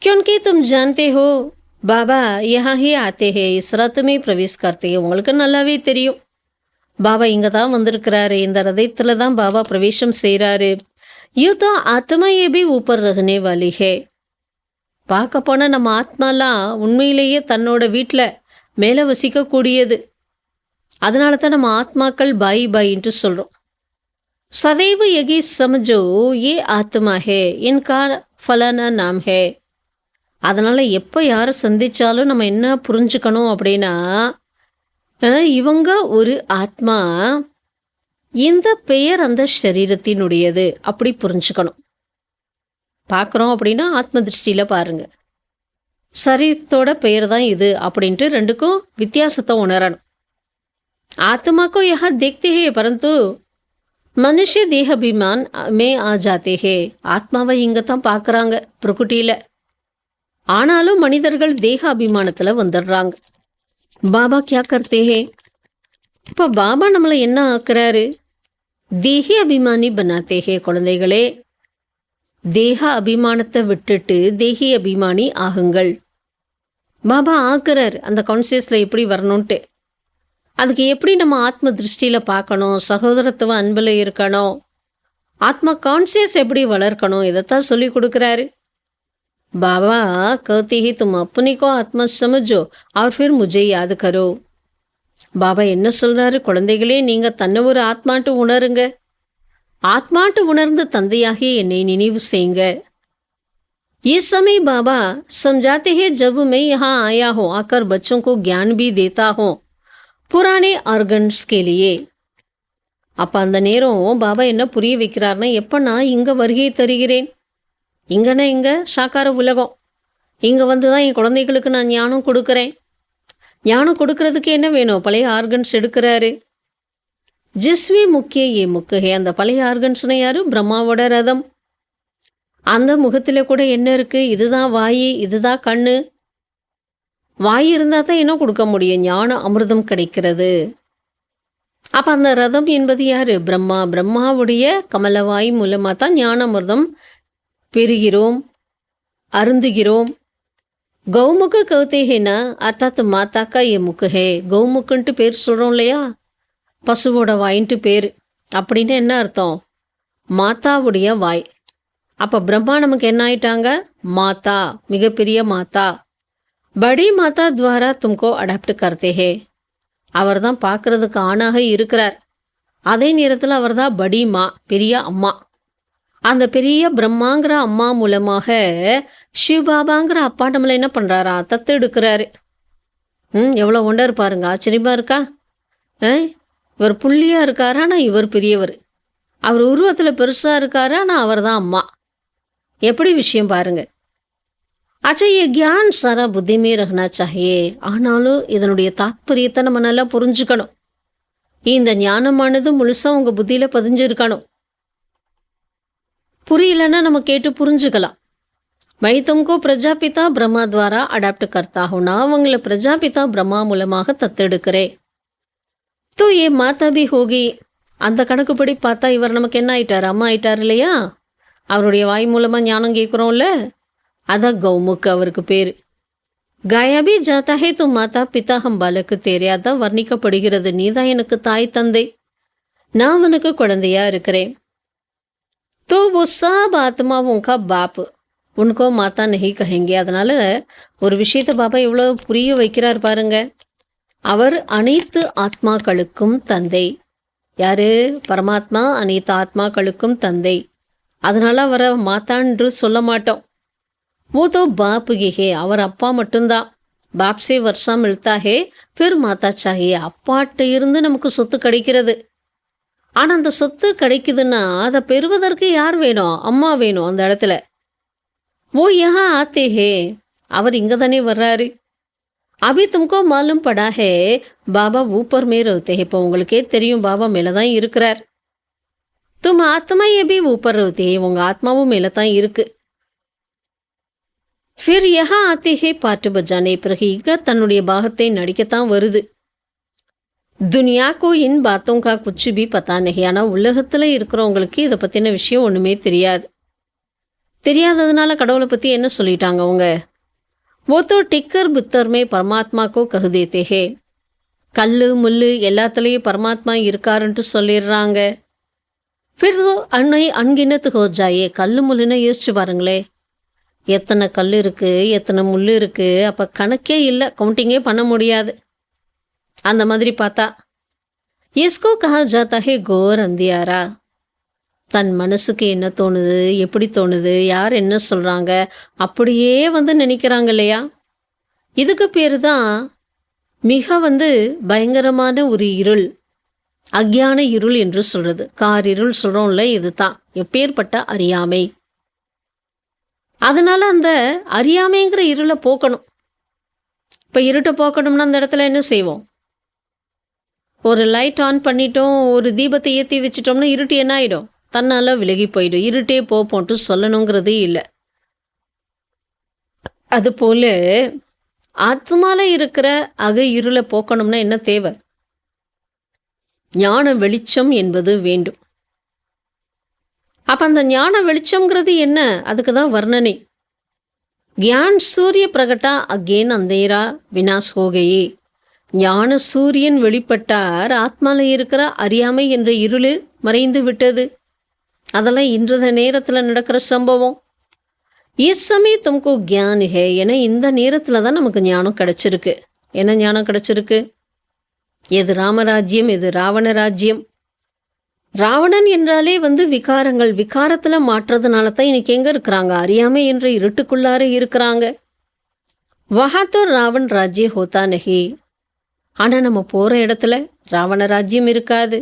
क्योंकि तुम जानते हो பாபா யஹா ஹி ஆத்தே ஹே, இஸ் ரத் மே பிரவேஷ் கர்த்தே. உங்களுக்கு நல்லாவே தெரியும் பாபா இங்கே தான் வந்திருக்கிறாரு, இந்த ரதத்தில் தான் பாபா பிரவேசம் செய்கிறாரு. யூ தோ ஆத்மா ஏ பி ஊப்பர் ரஹ்னே வாலி ஹே. பார்க்க போனால் நம்ம ஆத்மாலாம் உண்மையிலேயே தன்னோட வீட்டில் மேலே வசிக்கக்கூடியது. அதனால தான் நம்ம ஆத்மாக்கள் பாய் பாயின்ட்டு சொல்கிறோம். சதைவு எகி சமஜோ ஏ ஆத்மா ஹே, இன்கா ஃபலானா நாம் ஹே. அதனால் எப்போ யாரை சந்தித்தாலும் நம்ம என்ன புரிஞ்சுக்கணும் அப்படின்னா, இவங்க ஒரு ஆத்மா, இந்த பெயர் அந்த சரீரத்தினுடையது, அப்படி புரிஞ்சுக்கணும். பார்க்குறோம் அப்படின்னா ஆத்ம திருஷ்டியில் பாருங்கள், சரீரத்தோட பெயர் தான் இது அப்படின்ட்டு ரெண்டுக்கும் வித்தியாசத்தை உணரணும். ஆத்மாக்கோ யஹா தேக்தே ஹே பரந்து மனுஷ தேகாபிமான் மே ஆ ஜாத்தே ஹே. ஆத்மாவை இங்கே தான் பார்க்குறாங்க பிரகுட்டியில். ஆனாலும் மனிதர்கள் தேக அபிமானத்தில் வந்துடுறாங்க. பாபா கியா கர்த்தே ஹே? இப்போ பாபா நம்மளை என்ன ஆக்குறாரு? தேகி அபிமானி பனாத்தே ஹே. குழந்தைகளே, தேக அபிமானத்தை விட்டுட்டு தேகி அபிமானி ஆகுங்கள். பாபா ஆக்குறாரு அந்த கான்சியஸில் எப்படி வரணுன்ட்டு. அதுக்கு எப்படி நம்ம ஆத்ம திருஷ்டியில் பார்க்கணும், சகோதரத்துவ அன்பில் இருக்கணும், ஆத்மா கான்சியஸ் எப்படி வளர்க்கணும், இதைத்தான் சொல்லி கொடுக்குறாரு. बाबा कहते ही तुम अपने को आत्मा समझो और फिर मुझे याद करो. பாபா என்ன சொல்றாரு? குழந்தைகளே, நீங்கள் தன்னை ஒரு ஆத்மாட்டு உணருங்க. ஆத்மாட்டு உணர்ந்து தந்தையாகிய என்னை நினைவு செய்யுங்க. ये समय बाबा समझाते हैं जब मैं यहाँ आया हूँ, आकर बच्चों को ज्ञान भी देता हूँ पुराने ऑर्गन्स के लिए. அப்போ அந்த நேரம் பாபா என்ன புரிய வைக்கிறாருன்னா, எப்போ நான் இங்கே வருகை தருகிறேன், இங்கன்னா இங்கே சாக்கார உலகம், இங்கே வந்து தான் என் குழந்தைகளுக்கு நான் ஞானம் கொடுக்குறேன். ஞானம் கொடுக்கறதுக்கு என்ன வேணும்? பழைய ஆர்கன்ஸ் எடுக்கிறாரு. ஜிஸ்வி முக்கிய ஏ முக்குகே. அந்த பழைய ஆர்கன்ஸ்னா யாரு? பிரம்மாவோட ரதம். அந்த முகத்தில் கூட என்ன இருக்குது? இதுதான் வாய், இதுதான் கண்ணு. வாய் இருந்தால் தான் என்ன கொடுக்க முடியும்? ஞான அமிர்தம் கிடைக்கிறது. அப்போ அந்த ரதம் என்பது யார்? பிரம்மா. பிரம்மாவுடைய கமலவாய் மூலமாக தான் ஞான அமிர்தம் பெறுகிறோம், அருந்துகிறோம். கௌமுக்கு கவுத்தேனா அர்த்தாத் மாதாக்கா ஏ முக்கு ஹே. கௌமுக்குன்ட்டு பேர் சொல்கிறோம் இல்லையா, பசுவோட வாயின்ட்டு பேர். அப்படின்னு என்ன அர்த்தம்? மாதாவுடைய வாய். அப்போ பிரம்மா நமக்கு என்ன ஆயிட்டாங்க? மாதா, மிகப்பெரிய மாதா. படி மாதா துவாரா தும்கோ அடாப்ட் கர்த்தே ஹே. அவர் தான் பார்க்குறதுக்கு ஆணாக இருக்கிறார். அதே நேரத்தில் அவர் தான் படி மா, பெரிய அம்மா. அந்த பெரிய பிரம்மாங்கிற அம்மா மூலமாக சிவபாபாங்கிற அப்பா நம்மளை என்ன பண்ணுறாரா? தத்து எடுக்கிறாரு. எவ்வளோ ஒண்டர் பாருங்க, ஆச்சரியமாக இருக்கா? இவர் புள்ளியாக இருக்காரா, ஆனால் இவர் பெரியவர். அவர் உருவத்தில் பெருசாக இருக்காரா, ஆனால் அவர் தான் அம்மா. எப்படி விஷயம் பாருங்க. அச்சா ஏ கியான் சாரா புத்திமே ரஹ்னா சாஹியே. ஆனாலும் இதனுடைய தாத்பரியத்தை நம்ம நல்லா புரிஞ்சுக்கணும். இந்த ஞானமானது முழுசாக உங்கள் புத்தியில் பதிஞ்சிருக்கணும். புரியலன்னா நம்ம கேட்டு புரிஞ்சுக்கலாம். மை தும்கோ பிரஜாபிதா பிரம்மா துவாரா அடாப்ட் கர்த்தா ஹூ. நான் அவங்கள பிரஜாபிதா பிரம்மா மூலமாக தத்தெடுக்கிறேன். தோ ஏ மாதா பி ஹோகி. அந்த கணக்குப்படி பார்த்தா இவர் நமக்கு என்ன ஆயிட்டார்? அம்மா ஆயிட்டார் இல்லையா? அவருடைய வாய் மூலமாக ஞானம் கேட்குறோம்ல. அதான் கௌமுக் அவருக்கு பேர். காயாபி ஜாத்தாஹே தும் மாதா பிதா ஹம் பாலக்கு தேரே, அதான் வர்ணிக்கப்படுகிறது. நீதான் எனக்கு தாய் தந்தை, நான் உனக்கு குழந்தையா இருக்கிறேன். तो वो सब आत्माओं का बाप उनको माता नहीं कहेंगे. அதனால ஒரு விஷயத்தை பாபா எவ்வளோ புரிய வைக்கிறார் பாருங்க. அவர் அனைத்து ஆத்மாக்களுக்கும் தந்தை. யாரு? பரமாத்மா அனைத்து ஆத்மாக்களுக்கும் தந்தை. அதனால அவரை மாத்தான்று சொல்ல மாட்டோம். वो तो बाप ही है, அவர் அப்பா மட்டும்தான். बाप से वर्षा मिलता है फिर माता चाहिए. அப்பாட்ட இருந்து நமக்கு சொத்து கிடைக்கிறது. ஆனால் அந்த சொத்து கிடைக்குதுன்னா அதை பெறுவதற்கு யார் வேணும்? அம்மா வேணும் அந்த இடத்துல. ஓ யஹா ஆத்தே ஹே, அவர் இங்கே தானே வர்றாரு. அபி தும்கோ மாலும் படா ஹே பாபா ஊப்பர் மே ரஹ்தே ஹே. இப்போ உங்களுக்கே தெரியும் பாபா மேலே தான் இருக்கிறார். தும் ஆத்மா எபி ஊப்பர் ரஹ்தே ஹே, உங்கள் ஆத்மாவும் மேலே தான் இருக்கு. ஃபிர் யஹா ஆத்தே ஹே பாட்டு பஜானே, பிறகு இங்கே தன்னுடைய பாகத்தை நடிக்கத்தான் வருது. துனியாக்கோ இன் பாத்தோங்கா குச்சு பி பத்தா நஹி. ஆனால் உலகத்தில் இருக்கிறவங்களுக்கு இதை பற்றின விஷயம் ஒன்றுமே தெரியாது. தெரியாததுனால கடவுளை பற்றி என்ன சொல்லிட்டாங்க அவங்க? वो तो टिक्कर बुत्तर में परमात्मा को कह देते हैं. கல்லு முள்ளு எல்லாத்துலேயும் பரமாத்மா இருக்காருன்ட்டு சொல்லிடுறாங்க. फिर तो अनगिनत हो जाए. கல்லு முள்ளுன்னா யோசிச்சு பாருங்களே, எத்தனை கல் இருக்குது, எத்தனை முள் இருக்குது, அப்போ கணக்கே இல்லை, கவுண்டிங்கே பண்ண முடியாது. அந்த மாதிரி பார்த்தா इसको कहा जाता है घोर अंधियारा. தன் மனசுக்கு என்ன தோணுது, எப்படி தோணுது, யார் என்ன சொல்கிறாங்க, அப்படியே நினைக்கிறாங்க இல்லையா? இதுக்கு பேர் தான் மிக பயங்கரமான ஒரு இருள், அக்ஞான இருள் என்று சொல்கிறது. கார் இருள் சொல்கிறோம்ல, இது தான் எப்பேற்பட்ட அறியாமை. அதனால் அந்த அறியாமைங்கிற இருளை போக்கணும். இப்போ இருட்டை போக்கணும்னா அந்த இடத்துல என்ன செய்வோம்? ஒரு லைட் ஆன் பண்ணிட்டோம், ஒரு தீபத்தை ஏற்றி வச்சிட்டோம்னா இருட்டு என்ன ஆகிடும்? தன்னால் விலகி போயிடும். இருட்டே போட்டு சொல்லணுங்கிறதே இல்லை. அதுபோல் ஆத்மால இருக்கிற இருளை போக்கணும்னா என்ன தேவை? ஞான வெளிச்சம் என்பது வேண்டும். அப்போ அந்த ஞான வெளிச்சம்ங்கிறது என்ன? அதுக்கு தான் வர்ணனை. ज्ञान सूर्य प्रगटा अगेन अंधेरा विनाश हो गई. ஞான சூரியன் வெளிப்பட்டார், ஆத்மாவில் இருக்கிற அறியாமை என்ற இருள் மறைந்து விட்டது. அதெல்லாம் இன்றைய நேரத்தில் நடக்கிற சம்பவம். இஸ் சமயம் தும்கோ ஜான் ஹே, ஏன்னா இந்த நேரத்தில் தான் நமக்கு ஞானம் கிடச்சிருக்கு. என்ன ஞானம் கிடச்சிருக்கு? எது ராமராஜ்யம், எது ராவண ராஜ்யம். ராவணன் என்றாலே விகாரங்கள், விகாரத்தில் மாற்றுறதுனால தான் இன்னைக்கு எங்கே இருக்கிறாங்க? அறியாமை என்ற இருட்டுக்குள்ளார இருக்கிறாங்க. வஹாத்தோ ராவண் ராஜ்ய ஹோத்தா நஹி. ஆனால் நம்ம போகிற இடத்துல ராவண ராஜ்யம் இருக்காது.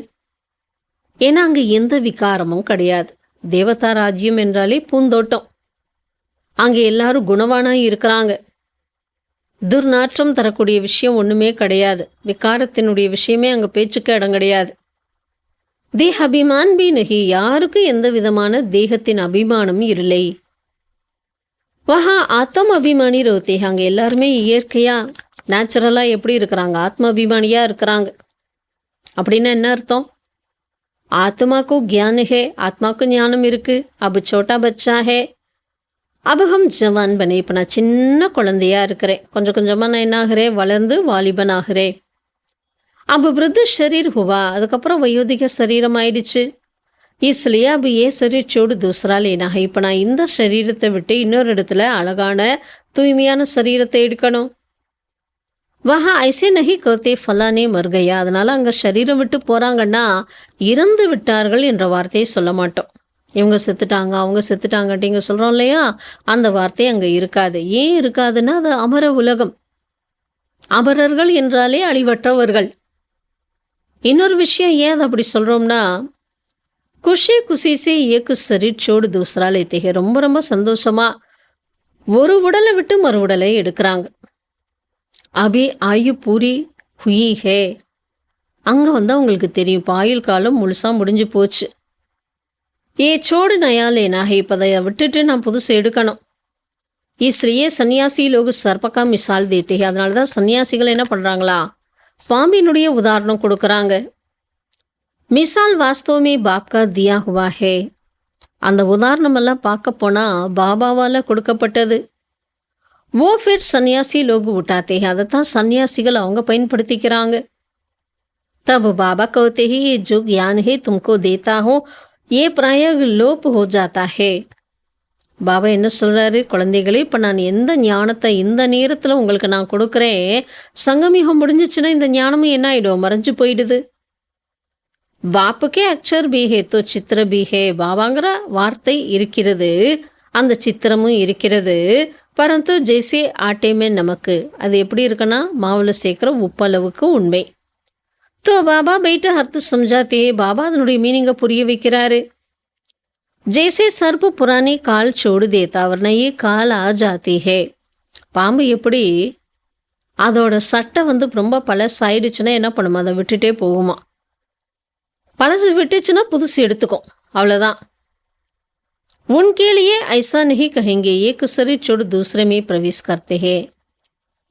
ஏன்னா அங்கே எந்த விகாரமும் கிடையாது. தேவதா ராஜ்யம் என்றாலே பூந்தோட்டம். அங்கே எல்லாரும் குணவானாக இருக்கிறாங்க. துர்நாற்றம் தரக்கூடிய விஷயம் ஒன்றுமே கிடையாது. விகாரத்தினுடைய விஷயமே அங்கே பேச்சுக்கு இடம் கிடையாது. தேஹ அபிமான் பி நஹி, யாருக்கும் எந்த விதமான தேகத்தின் அபிமானம் இல்லை. வஹா ஆத்ம அபிமானி ரோத்தே, அங்கே எல்லாருமே இயற்கையாக நேச்சுரலாக எப்படி இருக்கிறாங்க? ஆத்ம அபிமானியாக இருக்கிறாங்க. அப்படின்னா என்ன அர்த்தம்? ஆத்மாக்கு ஜான் ஹே, ஆத்மாவுக்கு ஞானம் இருக்குது. அபு சோட்டா பச்சா ஹே, அபு ஹம் ஜவான் பனே. இப்போ நான் சின்ன குழந்தையாக இருக்கிறேன், கொஞ்சம் கொஞ்சமாக நான் என்ன ஆகிறேன்? வளர்ந்து வாலிபன் ஆகிறேன். அபு விருது ஷரீர் ஹுவா, அதுக்கப்புறம் வயோதிக சரீரம் ஆயிடுச்சு. இஸ்லியே அபு ஏ சரீர் சோடு தூசரா லேனா ஹை. இப்போ நான் இந்த சரீரத்தை விட்டு இன்னொரு இடத்துல அழகான தூய்மையான சரீரத்தை எடுக்கணும். வஹா ஐசே நஹி கர்த்தே ஃபலானே மர்கையா. அதனால் அங்கே சரீரம் விட்டு போகிறாங்கன்னா இறந்து விட்டார்கள் என்ற வார்த்தையை சொல்ல மாட்டோம். இவங்க செத்துட்டாங்க, அவங்க செத்துட்டாங்கன்ட்டு இங்கே சொல்கிறோம் இல்லையா, அந்த வார்த்தை அங்கே இருக்காது. ஏன் இருக்காதுன்னா அது அமர உலகம். அமரர்கள் என்றாலே அழிவற்றவர்கள். இன்னொரு விஷயம் ஏன் அது அப்படி சொல்கிறோம்னா, குஷி குஷிசே ஏக்கு சரீர் சோடு தூசரா லேத்தே. ரொம்ப ரொம்ப சந்தோஷமாக ஒரு உடலை விட்டு மறு உடலை எடுக்கிறாங்க. அபி ஆயு பூரி ஹுயி ஹே, அங்கே அவங்களுக்கு தெரியும் இப்போ ஆயுள் காலம் முழுசாக முடிஞ்சு போச்சு. ஏ சோடு நயாலே நாகே, இப்போ அதை விட்டுட்டு நான் புதுசு எடுக்கணும். इसलिए சன்னியாசி லோகு சர்பக்கா மிசால் தேத்தே. அதனால தான் சன்னியாசிகள் என்ன பண்ணுறாங்களா, பாம்பினுடைய உதாரணம் கொடுக்குறாங்க. மிசால் வாஸ்தவமே பாப்கா தியா ஹுவா ஹே. அந்த உதாரணமெல்லாம் பார்க்க போனால் பாபாவால் கொடுக்கப்பட்டது. वो फिर सन्यासी लोग उठाते हैं, அதைத்தான் சன்னியாசிகள் அவங்க பயன்படுத்திக்கிறாங்க. तब बाबा कहते हैं ये जो ज्ञान है तुमको देता हो ये प्राय लोप हो जाता है. பாபா என்ன சொல்கிறாரு, குழந்தைகளே, இப்போ நான் எந்த ஞானத்தை இந்த நேரத்தில் உங்களுக்கு நான் கொடுக்குறேன், சங்கமிகம் முடிஞ்சிச்சுன்னா இந்த ஞானமும் என்ன ஆகிடும், மறைஞ்சு போயிடுது. பாப்புக்கே அக்ஷர் பீஹே தோ சித்திர பீஹே, பாபாங்கிற வார்த்தை இருக்கிறது, அந்த சித்திரமும் இருக்கிறது. பரந்து ஜெய்சே ஆட்டைமே நமக்கு அது எப்படி இருக்குன்னா மாவில் சேர்க்குற உப்பளவுக்கு உண்மை. தோ பாபா பைட்ட அர்த்த சம்ஜாத்தே, பாபா அதனுடைய மீனிங்கை புரிய வைக்கிறாரு. जैसे सर्प पुरानी काल छोड़ देता वरना ये काल आ जाती है. பாம்பு எப்படி அதோட சட்டை ரொம்ப பழசாயிடுச்சுன்னா என்ன பண்ணுமா, அதை விட்டுட்டே போகுமா. பழசு விட்டுச்சுன்னா புதுசு எடுத்துக்கும், அவ்வளோதான். उनके लिए ऐसा नहीं कहेंगे एक शरीर छोड़ दूसरे में प्रवेश करते हैं.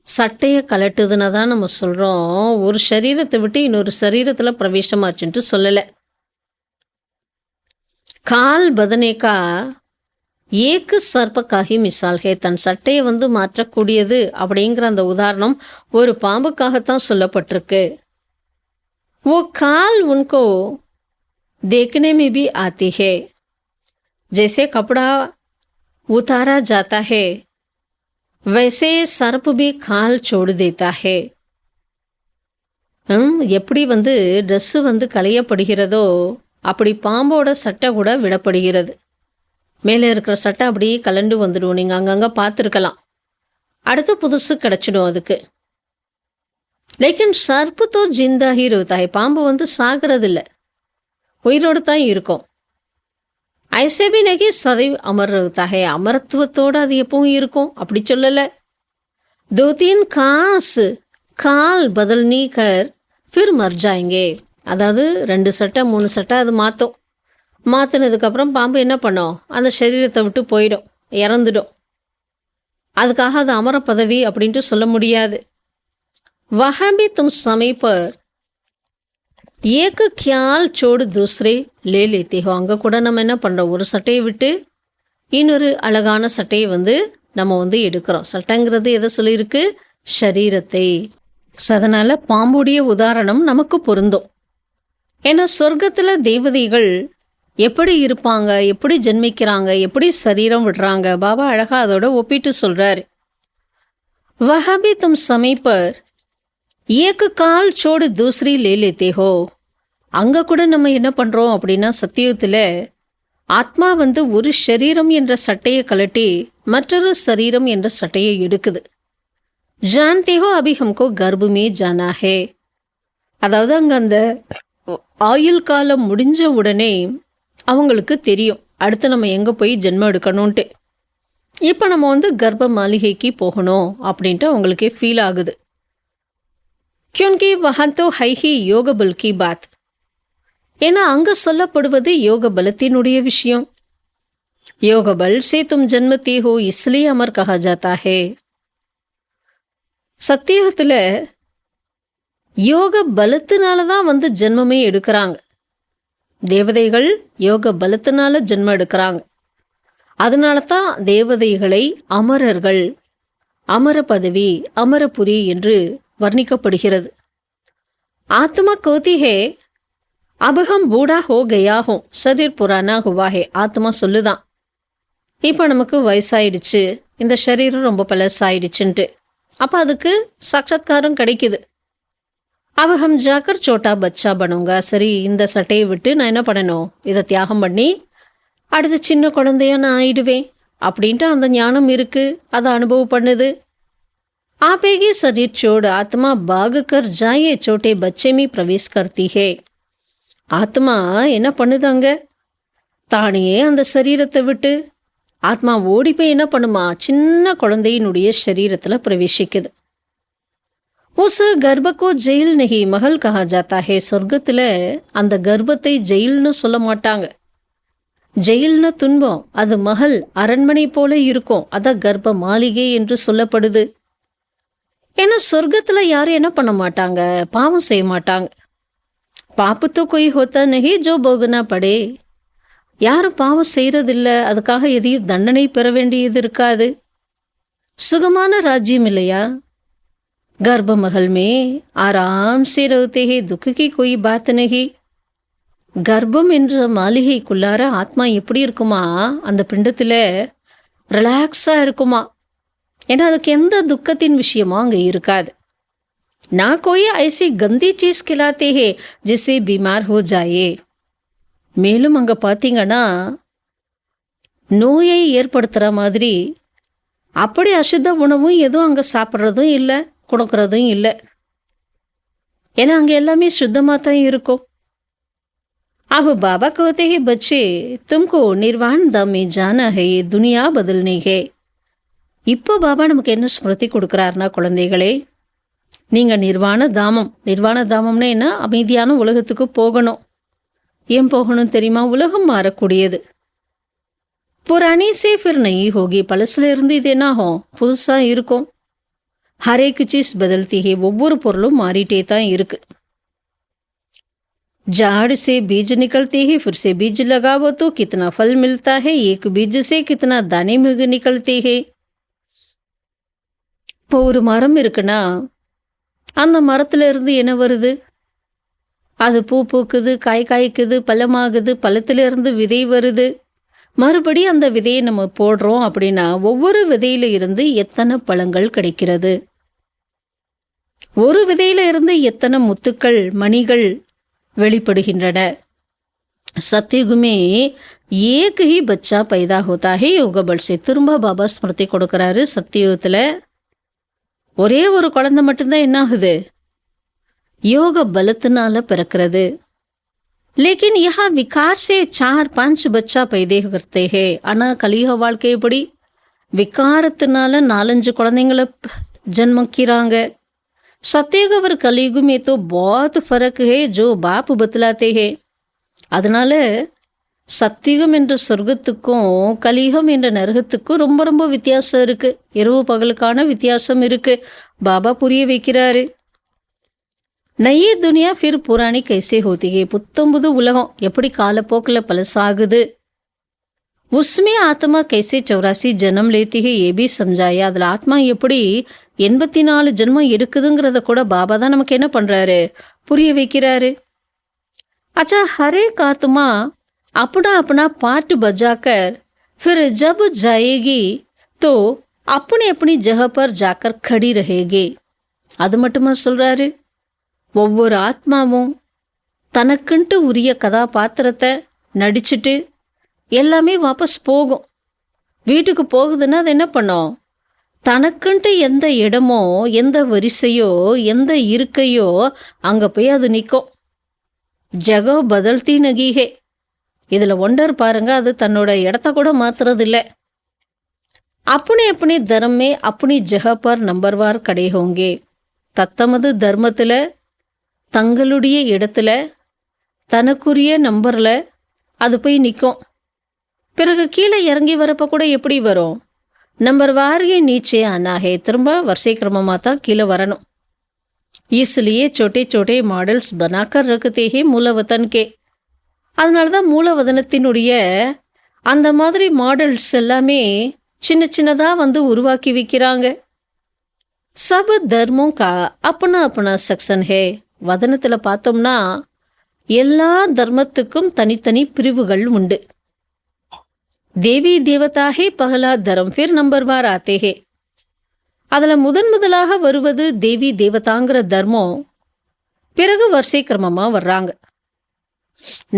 சட்டையை கலட்டுதுன்னா தான் நம்ம சொல்கிறோம், ஒரு சரீரத்தை விட்டு இன்னொரு சரீரத்தில் பிரவேசமாச்சுன்ட்டு சொல்லலை. கால் பதனே கா ஏக்கு சர்ப்பக்காகி மிசால் ஹே, தன் சட்டையை மாற்றக்கூடியது அப்படிங்கிற அந்த உதாரணம் ஒரு பாம்புக்காகத்தான் சொல்லப்பட்டிருக்கு. वो काल उनको देखने में भी आती है. जैसे कपड़ा उतारा जाता है वैसे सर्प भी काल छोड़ देता है. எப்படி ட்ரெஸ்ஸு களையப்படுகிறதோ அப்படி பாம்போட சட்டை கூட விடப்படுகிறது. மேலே இருக்கிற சட்டை அப்படியே கலண்டு வந்துடும், நீங்கள் அங்கங்கே பார்த்துருக்கலாம். அடுத்து புதுசு கிடச்சிடும் அதுக்கு. லேக்கின் சர்ப்பு தோ ஜிந்தா ஹீ ரோதா ஹை, பாம்பு சாகிறதில்ல, உயிரோடு தான் இருக்கும். ஐசே பி நகி சதைவ் அமர் ரோதா ஹை, அமரத்துவத்தோடு அது எப்பவும் இருக்கும் அப்படி சொல்லலை. தோ தீன் காசு கால் பதல்னி கர் ஃபிர் மர் ஜாயங்கே, அதாவது 2 சட்டை 3 சட்டை அது மாற்றும். மாற்றினதுக்கப்புறம் பாம்பு என்ன பண்ணோம், அந்த சரீரத்தை விட்டு போயிடும், இறந்துடும். அதுக்காக அது அமர பதவி அப்படின்ட்டு சொல்ல முடியாது. வஹாபி தும் சமய பர் ஏக்கு கியால் சோடு தூசரே லே லேத்தே ஹோ, அங்கே கூட நம்ம என்ன பண்ணுறோம், ஒரு சட்டையை விட்டு இன்னொரு அழகான சட்டையை நம்ம எடுக்கிறோம். சட்டைங்கிறது எதை சொல்லியிருக்கு, ஷரீரத்தை. அதனால் பாம்புடைய உதாரணம் நமக்கு பொருந்தும். ஏன்னா சொர்க்கத்தில் தேவதைகள் எப்படி இருப்பாங்க, எப்படி ஜென்மிக்கிறாங்க, எப்படி சரீரம் விடுறாங்க, பாபா அழகாக அதோட ஒப்பிட்டு சொல்கிறாரு. வஹாபி தும் சமய பர் ஏக்கு கால் சோடு தூசரி லே லேத்தே ஹோ, அங்கே கூட நம்ம என்ன பண்ணுறோம் அப்படின்னா சத்தியுகத்தில் ஆத்மா ஒரு ஷரீரம் என்ற சட்டையை கலட்டி மற்றொரு சரீரம் என்ற சட்டையை எடுக்குது. ஜான்தே ஹோ அபி ஹம்கோ கர்ப்பமே ஜானா ஹே, அதாவது அங்கே அந்த ஆயுள் காலம் முடிஞ்ச உடனே அவங்களுக்கு தெரியும் அடுத்து நம்ம எங்கே போய் ஜென்மம் எடுக்கணும்ன்ட்டு. இப்போ நம்ம கர்ப்ப மாளிகைக்கு போகணும் அப்படின்ட்டு அவங்களுக்கே ஃபீல் ஆகுது. क्योंकि वहाँ तो है ही योग बल की बात, ஏன்னா அங்கே சொல்லப்படுவது யோக பலத்தினுடைய விஷயம். யோக பல் से तुम जन्मती हो इसलिए अमर कहा जाता है. சத்தியுகத்தில் யோக பலத்தினால தான் ஜென்மமே எடுக்கிறாங்க. தேவதைகள் யோக பலத்தினால ஜென்மம் எடுக்கிறாங்க. அதனால தான் தேவதைகளை அமரர்கள், அமர பதவி, அமரபுரி என்று வர்ணிக்கப்படுகிறது. ஆத்மா கோதி ஹே அபகம் பூடா ஹோ கயா ஹோ சரீர் புரானா ஹுவா ஹே, ஆத்மா சொல்லுதான் இப்போ நமக்கு வயசாயிடுச்சு, இந்த சரீரம் ரொம்ப பழசாயிடுச்சுன்ட்டு. அப்போ அதுக்கு சாட்சாத்காரம் கிடைக்குது. अब हम जाकर छोटा बच्चा बनूंगा, சரி இந்த சட்டையை விட்டு நான் என்ன பண்ணணும், இதை தியாகம் பண்ணி அடுத்து சின்ன குழந்தையா நான் ஆயிடுவேன் அப்படின்ட்டு அந்த ஞானம் இருக்குது, அதை அனுபவம் பண்ணுது. ஆபேகி शरीर छोड़ आत्मा भाग कर जाए छोटे बच्चे में प्रवेश करती है. ஆத்மா என்ன பண்ணுதாங்க, தானே அந்த சரீரத்தை விட்டு ஆத்மா ஓடி போய் என்ன பண்ணுமா, சின்ன குழந்தையினுடைய சரீரத்தில் பிரவேசிக்குது. உஸ் கர்ப்பக்கோ ஜெயில் நகி மகள் கஹா ஜாத்தா ஹே, சொர்க்கத்தில் அந்த கர்ப்பத்தை ஜெயில்னு சொல்ல மாட்டாங்க. ஜெயில்னு துன்பம், அது மகள் அரண்மனை போல இருக்கும், அதான் கர்ப்ப மாளிகை என்று சொல்லப்படுது. ஏன்னா சொர்க்கத்தில் யாரும் என்ன பண்ண மாட்டாங்க, பாவம் செய்ய மாட்டாங்க. பாப்பு தோ கோய் ஹோத்தா நஹி ஜோ போகனா படே, யாரும் பாவம் செய்கிறதில்ல, அதுக்காக எதையும் தண்டனை பெற வேண்டியது இருக்காது. சுகமான ராஜ்யம் இல்லையா? गर्भ महल में आराम से रहते हैं, दुख की कोई बात नहीं. கர்ப்பம் என்ற மாளிகைக்குள்ளார ஆத்மா எப்படி இருக்குமா? அந்த பிண்டத்தில் ரிலாக்ஸாக இருக்குமா. ஏன்னா அதுக்கு எந்த துக்கத்தின் விஷயமும் அங்கே இருக்காது. ना कोई ऐसी गंदी चीज खिलाते हैं जिससे बीमार हो जाए. மேலும் அங்கே பார்த்தீங்கன்னா நோயை ஏற்படுத்துகிற மாதிரி அப்படி அசுத்த உணவும் எதுவும் அங்கே சாப்பிட்றதும் இல்லை, கொடுக்கறதும் இல்லை. ஏன்னா அங்கே எல்லாமே சுத்தமாக தான் இருக்கும். अब बाबा कहते हैं बच्चे तुमको निर्वाण धाम में जाना है, ये दुनिया बदलनी है. இப்போ பாபா நமக்கு என்ன ஸ்மிருதி கொடுக்குறாருனா, குழந்தைகளே, நீங்கள் நிர்வாண தாமம்னா என்ன? அமைதியான உலகத்துக்கு போகணும். ஏன் போகணும் தெரியுமா? உலகம் மாறக்கூடியது. புராணி சே ஃபிர் நஹி ஹோகி. பழசுல இருந்து இது என்ன ஆகும்? புதுசாக இருக்கும். ஹரேக் சீஸ் பதல்தி ஹே. ஒவ்வொரு பொருளும் மாறிட்டே தான் இருக்கு. झाड़ से बीज निकलते हैं, फिर से बीज लगाओ तो कितना फल मिलता है, एक बीज से कितना दाने निकलते हैं. இப்போ ஒரு மரம் இருக்குன்னா அந்த மரத்துல இருந்து என்ன வருது? அது பூ பூக்குது, காய் காய்க்குது, பழமாகுது, பழத்திலிருந்து விதை வருது. மறுபடி அந்த விதையை நம்ம போடுறோம் அப்படின்னா ஒவ்வொரு விதையில இருந்து எத்தனை பழங்கள் கிடைக்கிறது? ஒரு விதையில இருந்து எத்தனை முத்துக்கள், மணிகள் வெளிப்படுகின்றன. சத்தியுகமே ஏக் ஹி பச்சா பைதா ஹோதா ஹே யோக பல் சே. திரும்ப பாபா ஸ்மிருதி கொடுக்குறாரு, சத்தியுகத்தில் ஒரே ஒரு குழந்தை மட்டும்தான் என்ன ஆகுது? யோக பலத்தினால பிறக்கிறது. लेकिन यहाँ विकार से 4-5 बच्चा पैदा करते हैं. ஆனால் கலியுக வாழ்க்கைப்படி விகாரத்தினால 4-5 குழந்தைங்களை ஜன்மிக்கிறாங்க. सत्युग और कलयुग में तो बहुत फर्क है जो बाप बतलाते हैं. அதனால சத்தியுகம் என்ற சொர்க்கத்துக்கும் கலியுகம் என்ற நரகத்துக்கும் ரொம்ப ரொம்ப வித்தியாசம் இருக்கு. இரவு பகலுக்கான வித்தியாசம் இருக்கு. பாபா புரிய வைக்கிறாரு. நயி துனியா ஃபிர் புராணி கைசே ஹோதி ஹே. புத்தம்புது உலகம் எப்படி காலப்போக்கில் பழசாகுது. உஸ்மே ஆத்மா கைசே 84 ஜன்மம் லேத்தி ஹே, ஏ பி சம்ஜாயா. அதில் ஆத்மா எப்படி 84 ஜென்மம் எடுக்குதுங்கிறத கூட பாபா தான் நமக்கு என்ன பண்ணுறாரு? புரிய வைக்கிறாரு. अच्छा हर एक आत्मा अपना अपना पार्ट बजाकर फिर जब जाएगी तो अपनी अपनी जगह पर जाकर खड़ी रहेगी. அது மட்டுமா சொல்றாரு? ஒவ்வொரு ஆத்மாவும் தனக்குன்ட்டு உரிய கதாபாத்திரத்தை நடிச்சுட்டு எல்லாமே வாபஸ் போகும். வீட்டுக்கு போகுதுன்னா அது என்ன பண்ணும்? தனக்குன்ட்டு எந்த இடமோ, எந்த வரிசையோ, எந்த இருக்கையோ அங்கே போய் அது நிற்கும். ஜகோ பதல்தி நகிஹே. இதில் ஒண்டர் பாருங்க, அது தன்னோட இடத்த கூட மாத்துறதில்ல. अपने अपने धर्म में अपनी जगह पर नंबरवार खड़े होंगे. தத்தமது தர்மத்தில் தங்களுடைய இடத்துல தனக்குரிய நம்பரில் அது போய் நிற்கும். பிறகு கீழே இறங்கி வரப்போ கூட எப்படி வரும்? नंबर वार ये नीचे आना है. திரும்ப வரிசை கிரமமாக தான் கீழே வரணும். इसलिए छोटे छोटे मॉडल्स बनाकर रखते हैं மூலவதன் கே. அதனால தான் மூலவதனத்தினுடைய அந்த மாதிரி மாடல்ஸ் எல்லாமே சின்ன சின்னதாக வந்து உருவாக்கி வைக்கிறாங்க. சப் தர்மம் கா அப்பனா அப்பனா செக்ஷன் ஹே. வதனத்தில் பார்த்தோம்னா எல்லா தர்மத்துக்கும் தனித்தனி பிரிவுகள் உண்டு. தேவி தேவதா ஹே பகலா தரம், ஃபிர் நம்பர்வார் ஆத்தே ஹே. அதில் முதலாக வருவது தேவி தேவதாங்கிற தர்மம். பிறகு வரிசை கிரமமாக வர்றாங்க.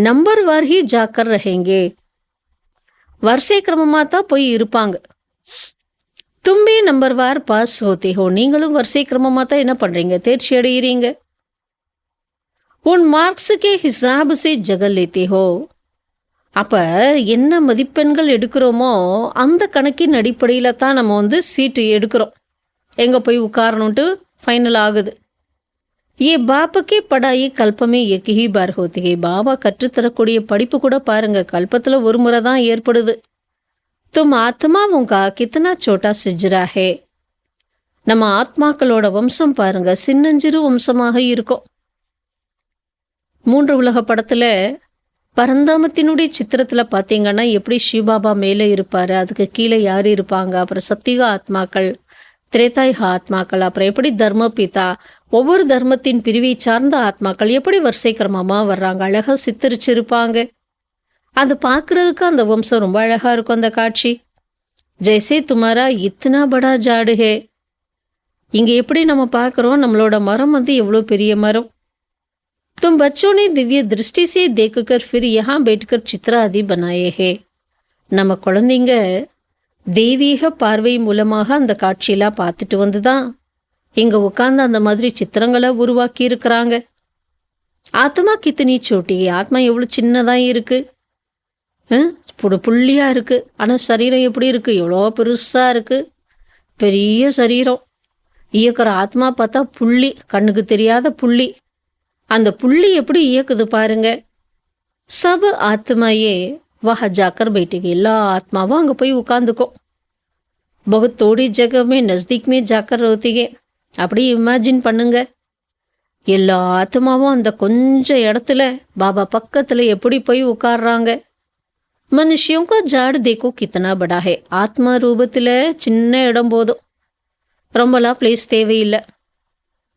நம்பர் வார் ஹி ஜாக்கர் ரஹேங்கே. வரிசை கிரமமாக தான் போய் இருப்பாங்க. தும்பி நம்பர் வார் பாஸ் ஹோத்தே ஹோ. நீங்களும் வரிசை கிரமமாக தான் என்ன பண்ணுறீங்க? தேர்ச்சி அடைகிறீங்க. உன் மார்க்ஸுக்கே ஹிசாபு சே ஜகல் லேத்தே ஹோ. அப்போ என்ன மதிப்பெண்கள் எடுக்கிறோமோ அந்த கணக்கின் அடிப்படையில் தான் நம்ம வந்து சீட்டு எடுக்கிறோம். எங்கே போய் உட்காரணுன்ட்டு ஃபைனல் ஆகுது. ஏ பாப்புக்கே படாயி கல்பமே எக்கி பார் ஹோத்திகே. பாபா கற்றுத்தரக்கூடிய படிப்பு கூட பாருங்க, கல்பத்தில் ஒரு முறை தான் ஏற்படுது. தும் ஆத்மாவுங்கா கித்தனா சோட்டா சிஜ்ரா ஹே. நம்ம ஆத்மாக்களோட வம்சம் பாருங்க, சின்னஞ்சிறு வம்சமாக இருக்கும். 3 உலக படத்தில் பரந்தாமத்தினுடைய சித்திரத்தில் பார்த்தீங்கன்னா எப்படி சிவபாபா மேலே இருப்பார், அதுக்கு கீழே யார் இருப்பாங்க, அப்புறம் சத்தியுக ஆத்மாக்கள், திரேதாயுக ஆத்மாக்கள், அப்புறம் எப்படி தர்ம பிதா, ஒவ்வொரு தர்மத்தின் பிரிவை சார்ந்த ஆத்மாக்கள் எப்படி வரிசை கிரமமாக வர்றாங்க, அழகாக சித்தரிச்சிருப்பாங்க. அது பார்க்குறதுக்கு அந்த வம்சம் ரொம்ப அழகாக இருக்கும். அந்த காட்சி ஜெய்சே துமாரா இத்தனா படா ஜாடு ஹே. இங்கே எப்படி நம்ம பார்க்குறோம், நம்மளோட மரம் வந்து எவ்வளோ பெரிய மரம். तुम बच्चों ने दिव्य दृष्टि से देखकर फिर यहाँ बैठकर चित्र आदि बनाए हैं. நம்ம குழந்தைங்க தெய்வீக பார்வை மூலமாக அந்த காட்சியெல்லாம் பார்த்துட்டு வந்து தான் இங்கே உட்காந்து அந்த மாதிரி சித்திரங்களை உருவாக்கி இருக்கிறாங்க. ஆத்மா கித்தனி சோட்டி, ஆத்மா எவ்வளோ சின்னதாக இருக்குது, புள்ளியாக இருக்குது. ஆனால் சரீரம் எப்படி இருக்குது, எவ்வளோ பெருசாக இருக்குது, பெரிய சரீரம். இயக்கிற ஆத்மா பார்த்தா புள்ளி, கண்ணுக்கு தெரியாத புள்ளி. அந்த புள்ளி எப்படி இயக்குது பாருங்க. சப் ஆத்மாயே வஹ ஜாக்கர் बैठेगी, எல்லா ஆத்மாவும் அங்கே போய் உட்காந்துக்கும். बहुत थोड़ी जगह में नज़दीक में जाकर रहती है. அப்படி இமேஜின் பண்ணுங்க, எல்லா ஆத்மாவும் அந்த கொஞ்சம் இடத்துல பாபா பக்கத்தில் எப்படி போய் உட்கார்றாங்க. மனுஷியோं का झाड़ देखो कितना बड़ा है. ஆத்மா ரூபத்தில் சின்ன இடம் போதும், ரொம்பலாம் பிளேஸ் தேவையில்லை.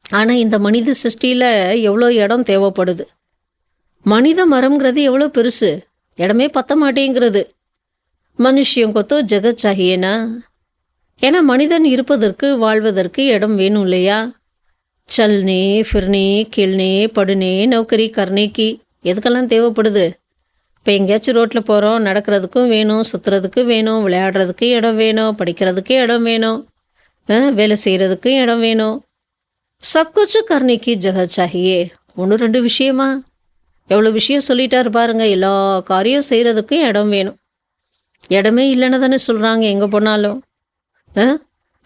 ஆனால் இந்த மனித சிருஷ்டியில் எவ்வளோ இடம் தேவைப்படுது. மனித மரம்ங்கிறது எவ்வளோ பெருசு, இடமே பத்த மாட்டேங்கிறது. மனுஷியோं को तो जगह चाहिए ना. ஏன்னா மனிதன் இருப்பதற்கு வாழ்வதற்கு இடம் வேணும் இல்லையா. சல்னே ஃபிர்னே கிள்னே படுனே நௌக்கரி கர்னேக்கி எதுக்கெல்லாம் தேவைப்படுது. இப்போ எங்கேயாச்சும் ரோட்டில் போகிறோம், நடக்கிறதுக்கும் வேணும், சுற்றுறதுக்கு வேணும், விளையாடுறதுக்கு இடம் வேணும், படிக்கிறதுக்கு இடம் வேணும், வேலை செய்கிறதுக்கு இடம் வேணும். சப்குச்சு கர்னேக்கி ஜகா சாஹியே. ஒன்று ரெண்டு விஷயமா எவ்வளோ விஷயம் சொல்லிட்டாரு பாருங்க. எல்லா காரியம் செய்கிறதுக்கும் இடம் வேணும். இடமே இல்லைன்னு தானே சொல்கிறாங்க எங்கே போனாலும்.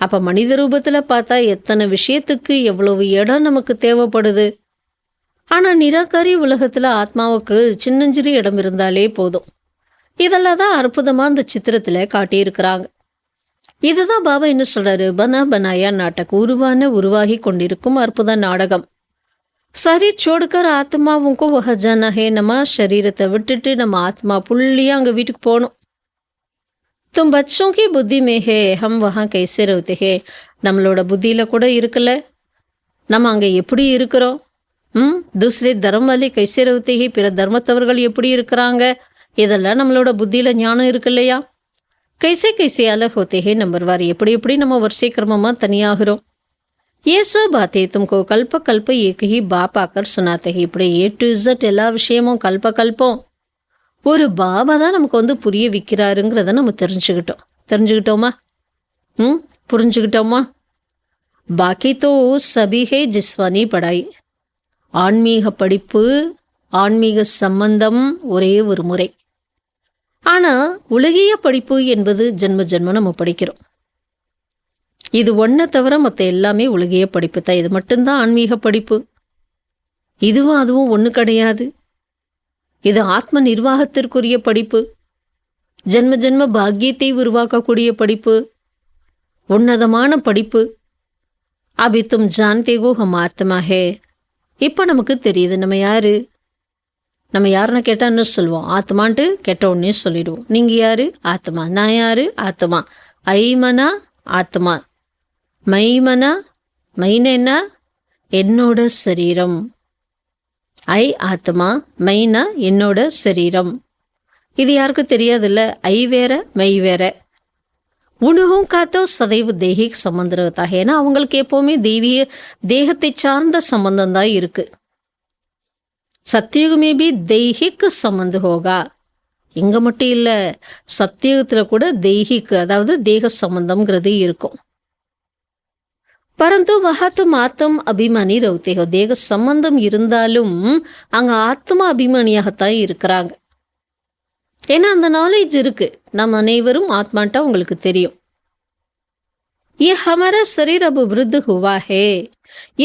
அப்போ மனித ரூபத்தில் பார்த்தா எத்தனை விஷயத்துக்கு எவ்வளவு இடம் நமக்கு தேவைப்படுது. ஆனால் நிராகாரி உலகத்தில் ஆத்மாவுக்கு சின்னஞ்சிறு இடம் இருந்தாலே போதும். இதெல்லாம் தான் அற்புதமாக அந்த சித்திரத்தில் காட்டியிருக்கிறாங்க. இதுதான் பாபா என்ன சொல்கிறாரு, பனா பனாயா நாட்டக், உருவாகி கொண்டிருக்கும் அற்புத நாடகம். சரி சோடுக்கர் ஆத்மாவுக்கும் வஹ ஜானா ஹே. நம்ம சரீரத்தை விட்டுட்டு நம்ம ஆத்மா புள்ளியாக அங்கே வீட்டுக்கு போகணும். तुम बच्चों की बुद्धि में है, हम वहाँ कैसे रहते हैं. நம்மளோட புத்தியில் கூட இருக்குல்ல, நம்ம அங்கே எப்படி இருக்கிறோம். தூசரே தர்ம வாலே கைசே रहते हैं, பிற தர்மத்தவர்கள் எப்படி இருக்கிறாங்க, இதெல்லாம் நம்மளோட புத்தியில் ஞானம் இருக்கு இல்லையா. கைசே கைசே अलग होते हैं, நம்பர் வார் எப்படி எப்படி நம்ம வரிசை கிரமமாக தனியாகிறோம். ये सब बातें तुमको कल्प कल्प एक ही बाप आकर सुनाते हैं. இப்படி A to Z எல்லா விஷயமும் கல்பம் ஒரு பாபா தான் நமக்கு வந்து புரிய வைக்கிறாருங்கிறத நம்ம தெரிஞ்சுக்கிட்டோமா, புரிஞ்சுக்கிட்டோமா. பாக்கி தோ சபி ஹே ஜிஸ்வானி படாய். ஆன்மீக படிப்பு, ஆன்மீக சம்பந்தம் ஒரே ஒரு முறை. ஆனால் உலகிய படிப்பு என்பது ஜென்ம நம்ம படிக்கிறோம். இது ஒன்றை தவிர மற்ற எல்லாமே உலகிய படிப்பு தான். இது மட்டும்தான் ஆன்மீக படிப்பு. இதுவும் அதுவும் ஒன்று கிடையாது. இது ஆத்ம நிர்வாகத்திற்குரிய படிப்பு, ஜென்ம பாக்கியத்தை உருவாக்கக்கூடிய படிப்பு, உன்னதமான படிப்பு. அபி தும் ஜான்தே ஹோ ஹம் ஆத்மா ஹே. இப்போ நமக்கு தெரியுது நம்ம யாரு. நம்ம யாருன்னு கேட்டால் என்ன சொல்லுவோம், ஆத்மான்ட்டு கேட்ட உடனே சொல்லிடுவோம். நீங்கள் யாரு, ஆத்மா. நான் யாரு, ஆத்மா. ஐமனா ஆத்மா, மைமனா மைன என்ன, என்னோட சரீரம். ஐ ஆத்மா, மைனா என்னோட சரீரம். இது யாருக்கும் தெரியாதுல்ல. ஐ வேற மை வேற. உணவும் காத்தோ சதைவு தெய்வீக சம்பந்தம் रहता है. ஏன்னா அவங்களுக்கு எப்போவுமே தெய்வீக தேகத்தை சார்ந்த சம்பந்தம் தான் இருக்கு. சத்தியுகமே பி தெய்வீக சம்பந்தம் ஹோகா. இங்கே மட்டும் இல்லை, சத்தியுகத்தில் கூட தெய்வீக அதாவது தேக சம்பந்தம்ங்கிறது இருக்கும். பரந்து வஹத்தும் ஆத்தம் அபிமானி ரவுத்தேகோ. தேக சம்பந்தம் இருந்தாலும் அங்கே ஆத்மா அபிமானியாகத்தான் இருக்கிறாங்க. ஏன்னா அந்த நாலேஜ் இருக்கு. நம்ம அனைவரும் ஆத்மான்ட்டா உங்களுக்கு தெரியும். ये हमारा शरीर अब वृद्ध हुआ है,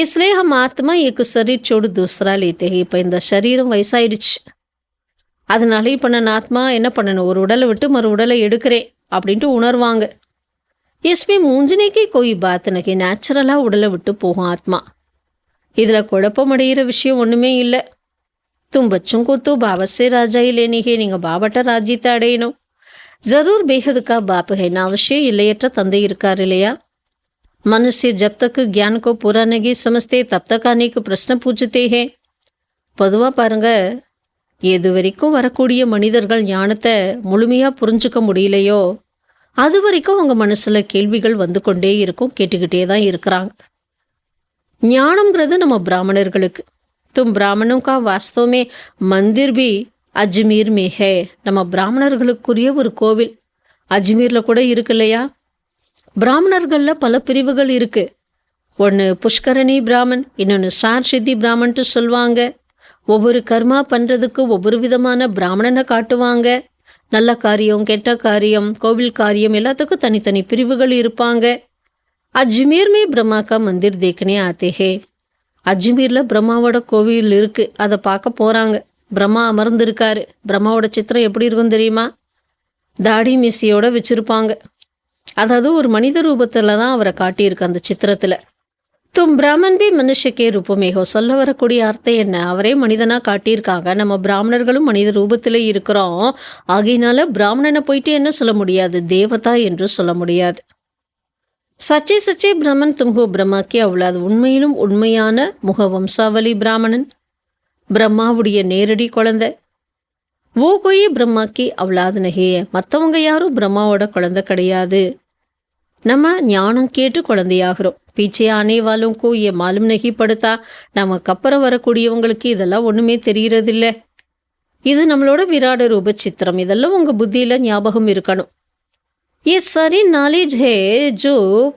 इसलिए हम आत्मा एक शरीर छोड़ दूसरा लेते हैं. இப்போ இந்த சரீரம் வயசாயிடுச்சு, அதனால இப்போ நான் ஆத்மா என்ன பண்ணணும், ஒரு உடலை விட்டு மறு உடலை எடுக்கிறேன் அப்படின்ட்டு உணர்வாங்க. इसमें मूंझने की कोई बात नहीं. நேச்சுரலாக உடலை விட்டு போகும் ஆத்மா. இதில் குழப்பமடைகிற விஷயம் ஒன்றுமே இல்லை. तुम बच्चों को तो बाबा से राजा ही लेनी है, நீங்க பாபாட்ட ராஜ்யத்தை அடையணும். ஜரூர் பேஹத் கா பாப் है ना, அவசியம் இல்லையற்ற தந்தை இருக்கார் இல்லையா. मनुष्य जब तक ज्ञान को पूरा नहीं समझते तब तक अनेक प्रश्न पूछते हैं. பொதுவாக பாருங்க, எது வரைக்கும் வரக்கூடிய மனிதர்கள் ஞானத்தை முழுமையாக புரிஞ்சுக்க முடியலையோ அது வரைக்கும் அவங்க மனசில் கேள்விகள் வந்து கொண்டே இருக்கும், கேட்டுக்கிட்டே தான் இருக்கிறாங்க. ஞானம்ங்கிறது நம்ம பிராமணர்களுக்கு. तुम ब्राह्मणों का वास्तव में मंदिर भी अजमेर में है. நம்ம பிராமணர்களுக்குரிய ஒரு கோவில் அஜ்மீரில் கூட இருக்கு இல்லையா. பிராமணர்களில் பல பிரிவுகள் இருக்கு. ஒன்று புஷ்கரணி பிராமன், இன்னொன்று சார் சித்தி பிராமன்ட்டு சொல்லுவாங்க. ஒவ்வொரு கர்மா பண்ணுறதுக்கு ஒவ்வொரு விதமான பிராமணனை காட்டுவாங்க. நல்ல காரியம், கெட்ட காரியம், கோவில் காரியம் எல்லாத்துக்கும் தனித்தனி பிரிவுகள் இருப்பாங்க. अजमेर में ब्रह्मा का मंदिर देखने आते हैं. அஜ்மீரில் பிரம்மாவோட கோவில் இருக்குது, அதை பார்க்க போகிறாங்க. பிரம்மா அமர்ந்திருக்காரு. பிரம்மாவோட சித்திரம் எப்படி இருக்குன்னு தெரியுமா? தாடி மீசையோட வச்சுருப்பாங்க. அதாவது ஒரு மனித ரூபத்தில் தான் அவரை காட்டியிருக்கு அந்த சித்திரத்தில். தும் பிராமன் பி மனுஷக்கே ரூபமேகோ, சொல்ல வரக்கூடிய அர்த்தம் என்ன? அவரே மனிதனாக காட்டியிருக்காங்க. நம்ம பிராமணர்களும் மனித ரூபத்தில் இருக்கிறோம். ஆகையினால பிராமணனை போயிட்டு என்ன சொல்ல முடியாது, தேவதா என்று சொல்ல முடியாது. சச்சே சச்சே பிரம்மன் தும்ஹோ பிரம்மா கே அவ்வளவு, உண்மையிலும் உண்மையான முகவம்சாவளி பிராமணன், பிரம்மாவுடைய நேரடி குழந்தை. ஓ கோயே பிரம்மா கே அவ்வளவு நகே, மற்றவங்க யாரும் பிரம்மாவோட குழந்தை கிடையாது. நம்ம ஞானம் கேட்டு குழந்தையாகிறோம். பீச்சே ஆனே வாலும் கோ ஏ மாலும் நகி படுத்தா, நமக்கு அப்புறம் வரக்கூடியவங்களுக்கு இதெல்லாம் ஒன்றுமே தெரிகிறதில்ல. இது நம்மளோட விராட ரூப சித்திரம். இதெல்லாம் உங்கள் புத்தியில் ஞாபகம் இருக்கணும். ये सारी नॉलेज है जो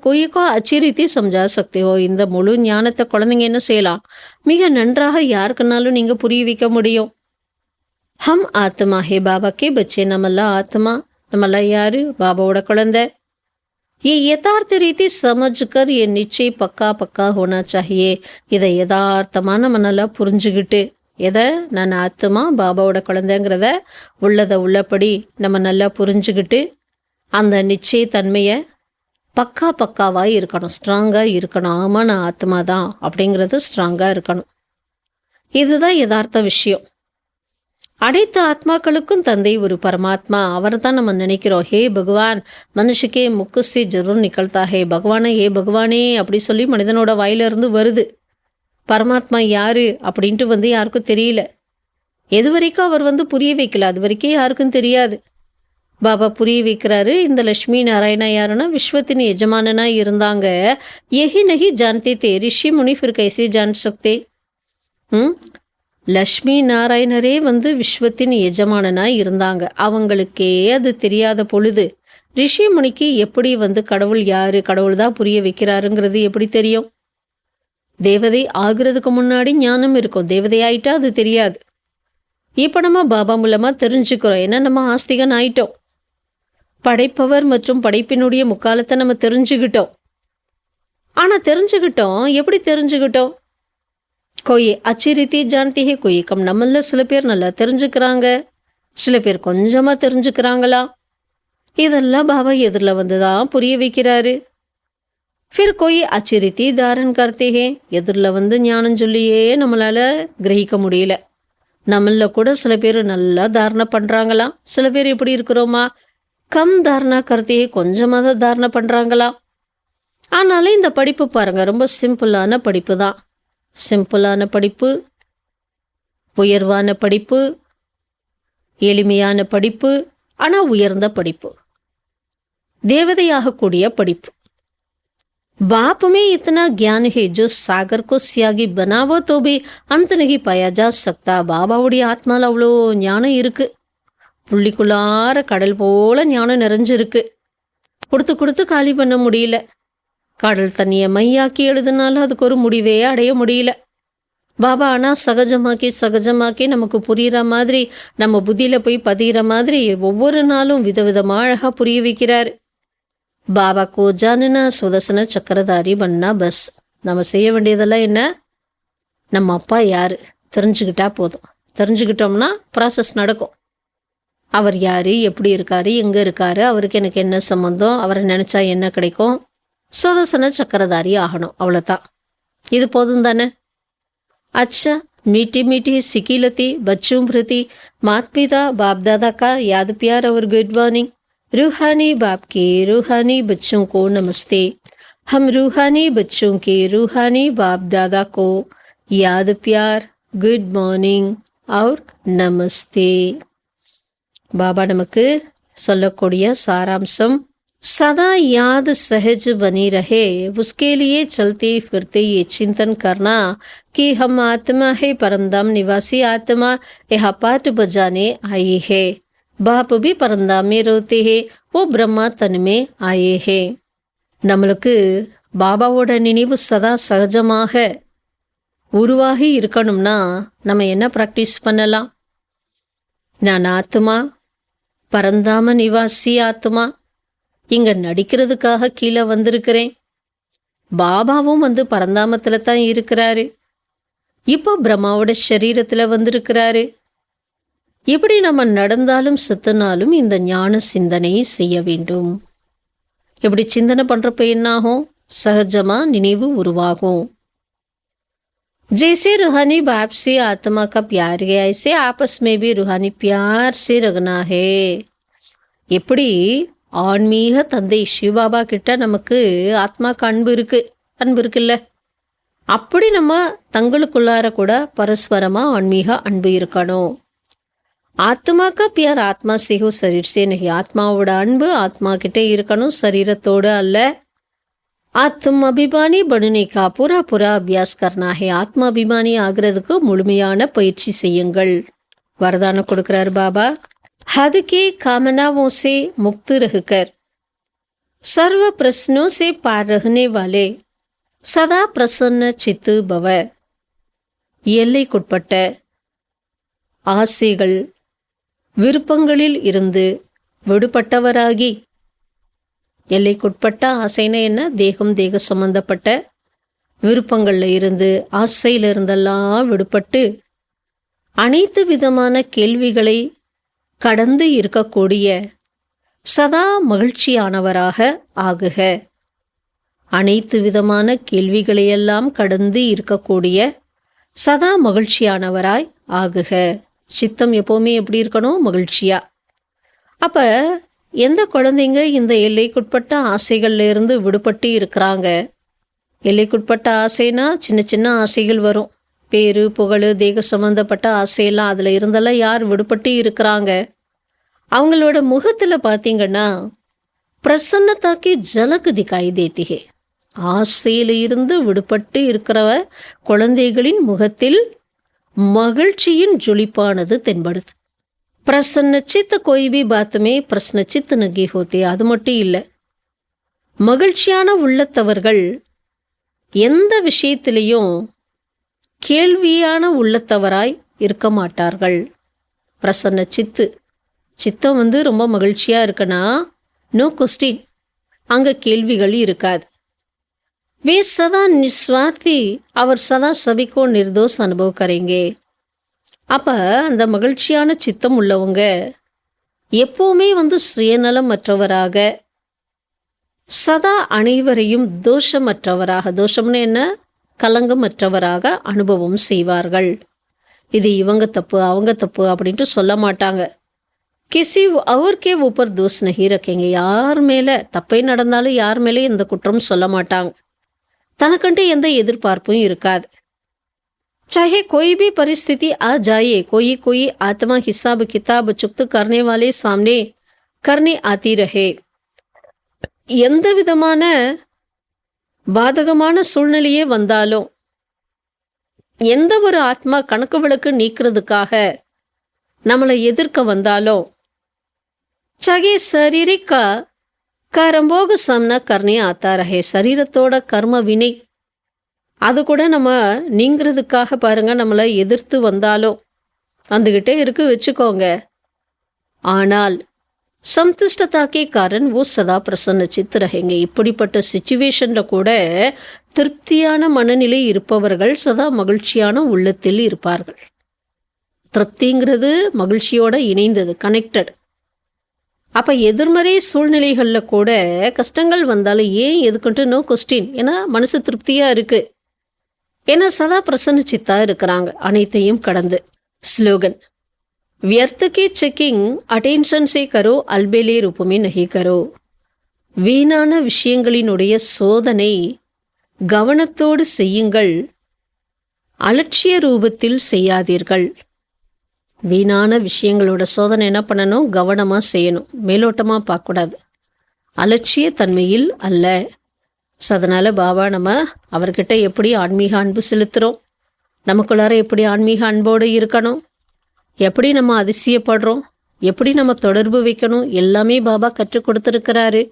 कोई को अच्छी रीति समझा सकते हो. இந்த முழு ஞானத்தை குழந்தைங்க என்ன செய்யலாம், மிக நன்றாக யாருக்குனாலும் நீங்கள் புரிய வைக்க முடியும். हम आत्मा है बाबा के बच्चे, நம்மெல்லாம் ஆத்மா. நம்மெல்லாம் யாரு? பாபாவோட குழந்தை. ये यथार्थ रीति समझ कर ये निश्चय पक्का पक्का होना चाहिए. இதை யதார்த்தமாக நம்ம நல்லா புரிஞ்சுக்கிட்டு, எதை நான் ஆத்மா பாபாவோட குழந்தைங்கிறத உள்ளதை உள்ளபடி நம்ம நல்லா புரிஞ்சுக்கிட்டு அந்த நிச்சயத்தன்மையை பக்காவாக இருக்கணும், ஸ்ட்ராங்காக இருக்கணும். ஆமாம் நான் ஆத்மா தான் அப்படிங்கிறது ஸ்ட்ராங்காக இருக்கணும். இதுதான் யதார்த்த விஷயம். அனைத்து ஆத்மாக்களுக்கும் தந்தை ஒரு பரமாத்மா. அவர் தான் நம்ம நினைக்கிறோம். ஹே பகவான் மனுஷக்கே முக்குசி ஜரூர் நிகழ்த்தா, ஹே பகவானே, ஏ பகவானே அப்படி சொல்லி மனிதனோட வாயிலிருந்து வருது. பரமாத்மா யாரு அப்படின்ட்டு யாருக்கும் தெரியல. எது வரைக்கும் அவர் புரிய வைக்கல, அது வரைக்கும் யாருக்கும் தெரியாது. பாபா புரிய வைக்கிறாரு. இந்த லட்சுமி நாராயணா யாருன்னா விஸ்வத்தின் எஜமானனா இருந்தாங்க. यही नहीं जानते थे ऋषि मुनि फिर कैसे जान सकते. லக்ஷ்மி நாராயணரே விஸ்வத்தின் எஜமானனா இருந்தாங்க. அவங்களுக்கே அது தெரியாத பொழுது ரிஷி முனிக்கு எப்படி கடவுள் யாரு, கடவுள் தான் புரிய வைக்கிறாருங்கிறது எப்படி தெரியும்? தேவதை ஆகிறதுக்கு முன்னாடி ஞானம் இருக்கும், தேவதை ஆயிட்டா அது தெரியாது. இப்போ நம்ம பாபா மூலமா தெரிஞ்சுக்கிறோம். ஏன்னா நம்ம ஆஸ்திகன் ஆயிட்டோம். படைப்பவர் மற்றும் படைப்பினுடைய முக்காலத்தை நம்ம தெரிஞ்சுக்கிட்டோம். ஆனால் தெரிஞ்சுக்கிட்டோம், எப்படி தெரிஞ்சுக்கிட்டோம்? கோயை அச்சிரித்தி ஜான்திஹே கோயை கம். நம்மள சில பேர் நல்லா தெரிஞ்சுக்கிறாங்க, சில பேர் கொஞ்சமாக தெரிஞ்சுக்கிறாங்களா. இதெல்லாம் பாபா எதிரில் தான் புரிய வைக்கிறாரு. ஃபிர் கோயை அச்சிரித்தி தாரன் கர்த்தேஹே, எதிரில் ஞானம் சொல்லியே நம்மளால் கிரகிக்க முடியல. நம்மள கூட சில பேர் நல்லா தாரணை பண்ணுறாங்களாம். சில பேர் எப்படி இருக்கிறோமா, கம் தாரணா கருத்தையே கொஞ்சமாக தான் தாரணை பண்ணுறாங்களா. ஆனாலும் இந்த படிப்பு பாருங்கள், ரொம்ப சிம்பிளான படிப்பு தான். சிம்பிளான படிப்பு, உயர்வான படிப்பு, எளிமையான படிப்பு, ஆனால் உயர்ந்த படிப்பு, தேவதையாகக்கூடிய படிப்பு. बाप में इतना ज्ञान है जो सागर को स्यागी बनावो तो भी अंत नहीं पाया जा सकता. பாபாவுடைய ஆத்மாவில் அவ்வளோ ஞானம் இருக்கு. புள்ளிக்குள்ளார கடல் போல ஞானம் நிறைஞ்சிருக்கு. கொடுத்து காலி பண்ண முடியல. கடல் தண்ணியை மையாக்கி எழுதுனாலும் அதுக்கு ஒரு முடிவே அடைய முடியல. பாபா ஆனால் சகஜமாக்கி நமக்கு புரிகிற மாதிரி, நம்ம புத்தியில் போய் பதிகிற மாதிரி ஒவ்வொரு நாளும் விதவிதமாக அழகாக புரிய வைக்கிறார். பாபா கோ ஜானுனா சுதர்சன சக்கரதாரி பண்ணா பஸ். நம்ம செய்ய வேண்டியதெல்லாம் என்ன, நம்ம அப்பா யார் தெரிஞ்சுக்கிட்டா போதும். தெரிஞ்சுக்கிட்டோம்னா ப்ராசஸ் நடக்கும். அவர் யார், எப்படி இருக்கார், எங்கே இருக்கார், அவருக்கு எனக்கு என்ன சம்மந்தம், அவரை நினச்சா என்ன கிடைக்கும், சுதர்சன சக்கரதாரி ஆகணும், அவ்வளோதான். இது போதும் தானே. அச்சா मीठी मीठी सिकीलती बच्चों प्रति माता पिता बाप दादा का याद प्यार और गुड मॉर्निंग। रूहानी बाप के रूहानी बच्चों को नमस्ते। हम रूहानी बच्चों के रूहानी बाप दादा को याद प्यार गुड मॉर्निंग और नमस्ते। बाबा நமக்கு சொல்லக்கூடிய சாராம்சம், सदा याद सहज बनी रहे, उसके लिए चलते फिरते ये चिंतन करना कि हम आत्मा है, परमधाम निवासी आत्मा यह पाठ बजाने आई है। बाप भी परमधाम में रहते हैं, वो ब्रह्मा तन में आए हैं। நம்மளுக்கு பாபாவோட நினைவு சதா சகஜமாக உருவாகி இருக்கணும்னா நம்ம என்ன ப்ராக்டிஸ் பண்ணலாம்? நான் ஆத்மா, பரந்தாம நிவாசி ஆத்மா, இங்க நடிக்கிறதுக்காக கீழே வந்திருக்கிறேன். பாபாவும் பரந்தாமத்துல தான் இருக்கிறாரு. இப்போ பிரம்மாவோட சரீரத்துல வந்திருக்கிறாரு. இப்படி நம்ம நடந்தாலும் சுத்தினாலும் இந்த ஞான சிந்தனை செய்ய வேண்டும். இப்படி சிந்தனை பண்றப்ப என்னாகும்? சகஜமா நினைவு உருவாகும். जैसे रूहानी बाप से आत्मा का प्यार है, ऐसे आपस में भी रूहानी प्यार से रखना है. எப்படி ஆன்மீக தந்தை சிவபாபா கிட்ட நமக்கு ஆத்மாக்கு அன்பு இருக்குல்ல, அப்படி நம்ம தங்களுக்குள்ளார கூட பரஸ்பரமா ஆன்மீக அன்பு இருக்கணும். ஆத்மா का प्यार आत्मा से हो, शरीर से नहीं. ஆத்மாவோட அன்பு ஆத்மா கிட்ட இருக்கணும், சரீரத்தோடு அல்ல. ஆத்மாபிமானி बनने का पूरा पूरा अभ्यास करना है. ஆத்மாபிமானி ஆகிறதுக்கு முழுமையான பயிற்சி செய்யுங்கள். வரதானம் கொடுக்கிறார் பாபா. हद के कामनाओं से मुक्त रहकर सर्व प्रश्नों से पार रहने वाले सदा प्रसन्न चित्त भव. எல்லைக்குட்பட்ட ஆசைகள் விருப்பங்களில் இருந்து விடுபட்டவராகி, எல்லைக்குட்பட்ட ஆசைனா என்ன? தேகம், தேக சம்பந்தப்பட்ட விருப்பங்கள்ல இருந்து, ஆசையில இருந்தெல்லாம் விடுபட்டு அனைத்து விதமான கேள்விகளை கடந்து இருக்கக்கூடிய சதா மகிழ்ச்சியானவராக ஆகுக. அனைத்து விதமான கேள்விகளையெல்லாம் கடந்து இருக்கக்கூடிய சதா மகிழ்ச்சியானவராய் ஆகுக. சித்தம் எப்போவுமே எப்படி இருக்கணும்? மகிழ்ச்சியா. அப்ப எந்த குழந்தைங்க இந்த எல்லைக்குட்பட்ட ஆசைகள்ல இருந்து விடுபட்டு இருக்கிறாங்க? எல்லைக்குட்பட்ட ஆசைனா சின்ன சின்ன ஆசைகள் வரும். பேரு, புகழ், தேக சம்பந்தப்பட்ட ஆசையெல்லாம் அதில் இருந்தெல்லாம் யார் விடுபட்டு இருக்கிறாங்க? அவங்களோட முகத்தில் பார்த்தீங்கன்னா பிரசன்னத்தாக்கி ஜலக்கு திக்காய் தேத்திகே. ஆசையில் இருந்து விடுபட்டு இருக்கிற குழந்தைகளின் முகத்தில் மகிழ்ச்சியின் ஜொலிப்பானது தென்படுது. பிரசன்ன சித்த கோய் பி பாத்துமே பிரசன்ன சித்த நகி ஹோத்தே. அது மட்டும் இல்லை, மகிழ்ச்சியான உள்ளத்தவர்கள் எந்த விஷயத்திலையும் கேள்வியான உள்ளத்தவராய் இருக்க மாட்டார்கள். பிரசன்ன சித்தம் ரொம்ப மகிழ்ச்சியா இருக்குன்னா நோ கொஸ்டின், அங்க கேள்விகள் இருக்காது. वे सदा निस्वार्थी அவர் சதா சபிக்கோ நிர்தோஷ் அனுபவ கரேங்கே. அப்ப அந்த மகிழ்ச்சியான சித்தம் உள்ளவங்க எப்பவுமே சுயநலம் மற்றவராக, சதா அனைவரையும் தோஷமற்றவராக, தோஷம்னு என்ன? கலங்கமற்றவராக அனுபவம் செய்வார்கள். இது இவங்க தப்பு அவங்க தப்பு அப்படின்ட்டு சொல்ல மாட்டாங்க. கிசி அவர்க்கே ஊப்பர் தோஷ் நகி ரக்கேங்க. யார் மேல தப்பை நடந்தாலும் யார் மேலே எந்த குற்றம் சொல்ல மாட்டாங்க. தனக்கண்டு எந்த எதிர்பார்ப்பும் இருக்காது. चाहे कोई भी परिस्थिति आ जाए, कोई आत्मा हिसाब किताब चुक्त करने वाले सामने करने आती रहे. எந்த விதமான பாதகமான சூழ்நிலையே வந்தாலும், எந்த ஒரு ஆத்மா கணக்கு விளக்கு நீக்கிறதுக்காக நம்மளை எதிர்க்க வந்தாலும், சகே சரீரிக்கா கரம்போக சம்னா கர்ணே ஆத்தா ரஹே. சரீரத்தோட கர்ம வினை அது கூட நம்ம நீங்கிறதுக்காக பாருங்க, நம்மளை எதிர்த்து வந்தாலும் வந்துகிட்டே இருக்கு வச்சுக்கோங்க. ஆனால் சம்துஷ்டதாக்கே காரன் ஓ சதா பிரசன்ன சித் ரஹேங்க. இப்படிப்பட்ட சிச்சுவேஷன்ல கூட திருப்தியான மனநிலை இருப்பவர்கள் சதா மகிழ்ச்சியான உள்ளத்தில் இருப்பார்கள். திருப்திங்கிறது மகிழ்ச்சியோட இணைந்தது, கனெக்டட். அப்ப எதிர்மறை சூழ்நிலைகள்ல கூட கஷ்டங்கள் வந்தாலும் ஏன் எதுக்குன்ட்டு நோ கொஸ்டின். ஏன்னா மனசு திருப்தியா இருக்கு. ஏன்னா சதா பிரசன்ன சித்தா இருக்கிறாங்க அனைத்தையும் கடந்து. ஸ்லோகன்: व्यर्थ की चेकिंग अटेंशन से करो, अलबेले रूप में नहीं करो. வீணான விஷயங்களினுடைய சோதனை கவனத்தோடு செய்யுங்கள், அலட்சிய ரூபத்தில் செய்யாதீர்கள். வீணான விஷயங்களோட சோதனை என்ன பண்ணணும்? கவனமாக செய்யணும், மேலோட்டமாக பார்க்கக்கூடாது, அலட்சிய தன்மையில் அல்ல. ஸோ அதனால் பாபா நம்ம அவர்கிட்ட எப்படி ஆன்மீக அன்பு செலுத்துகிறோம், நமக்குள்ளார எப்படி ஆன்மீக அன்போடு இருக்கணும், எப்படி நம்ம அதிசயப்படுறோம், எப்படி நம்ம தொடர்பு வைக்கணும், எல்லாமே பாபா கற்றுக் கொடுத்துருக்கிறாரு.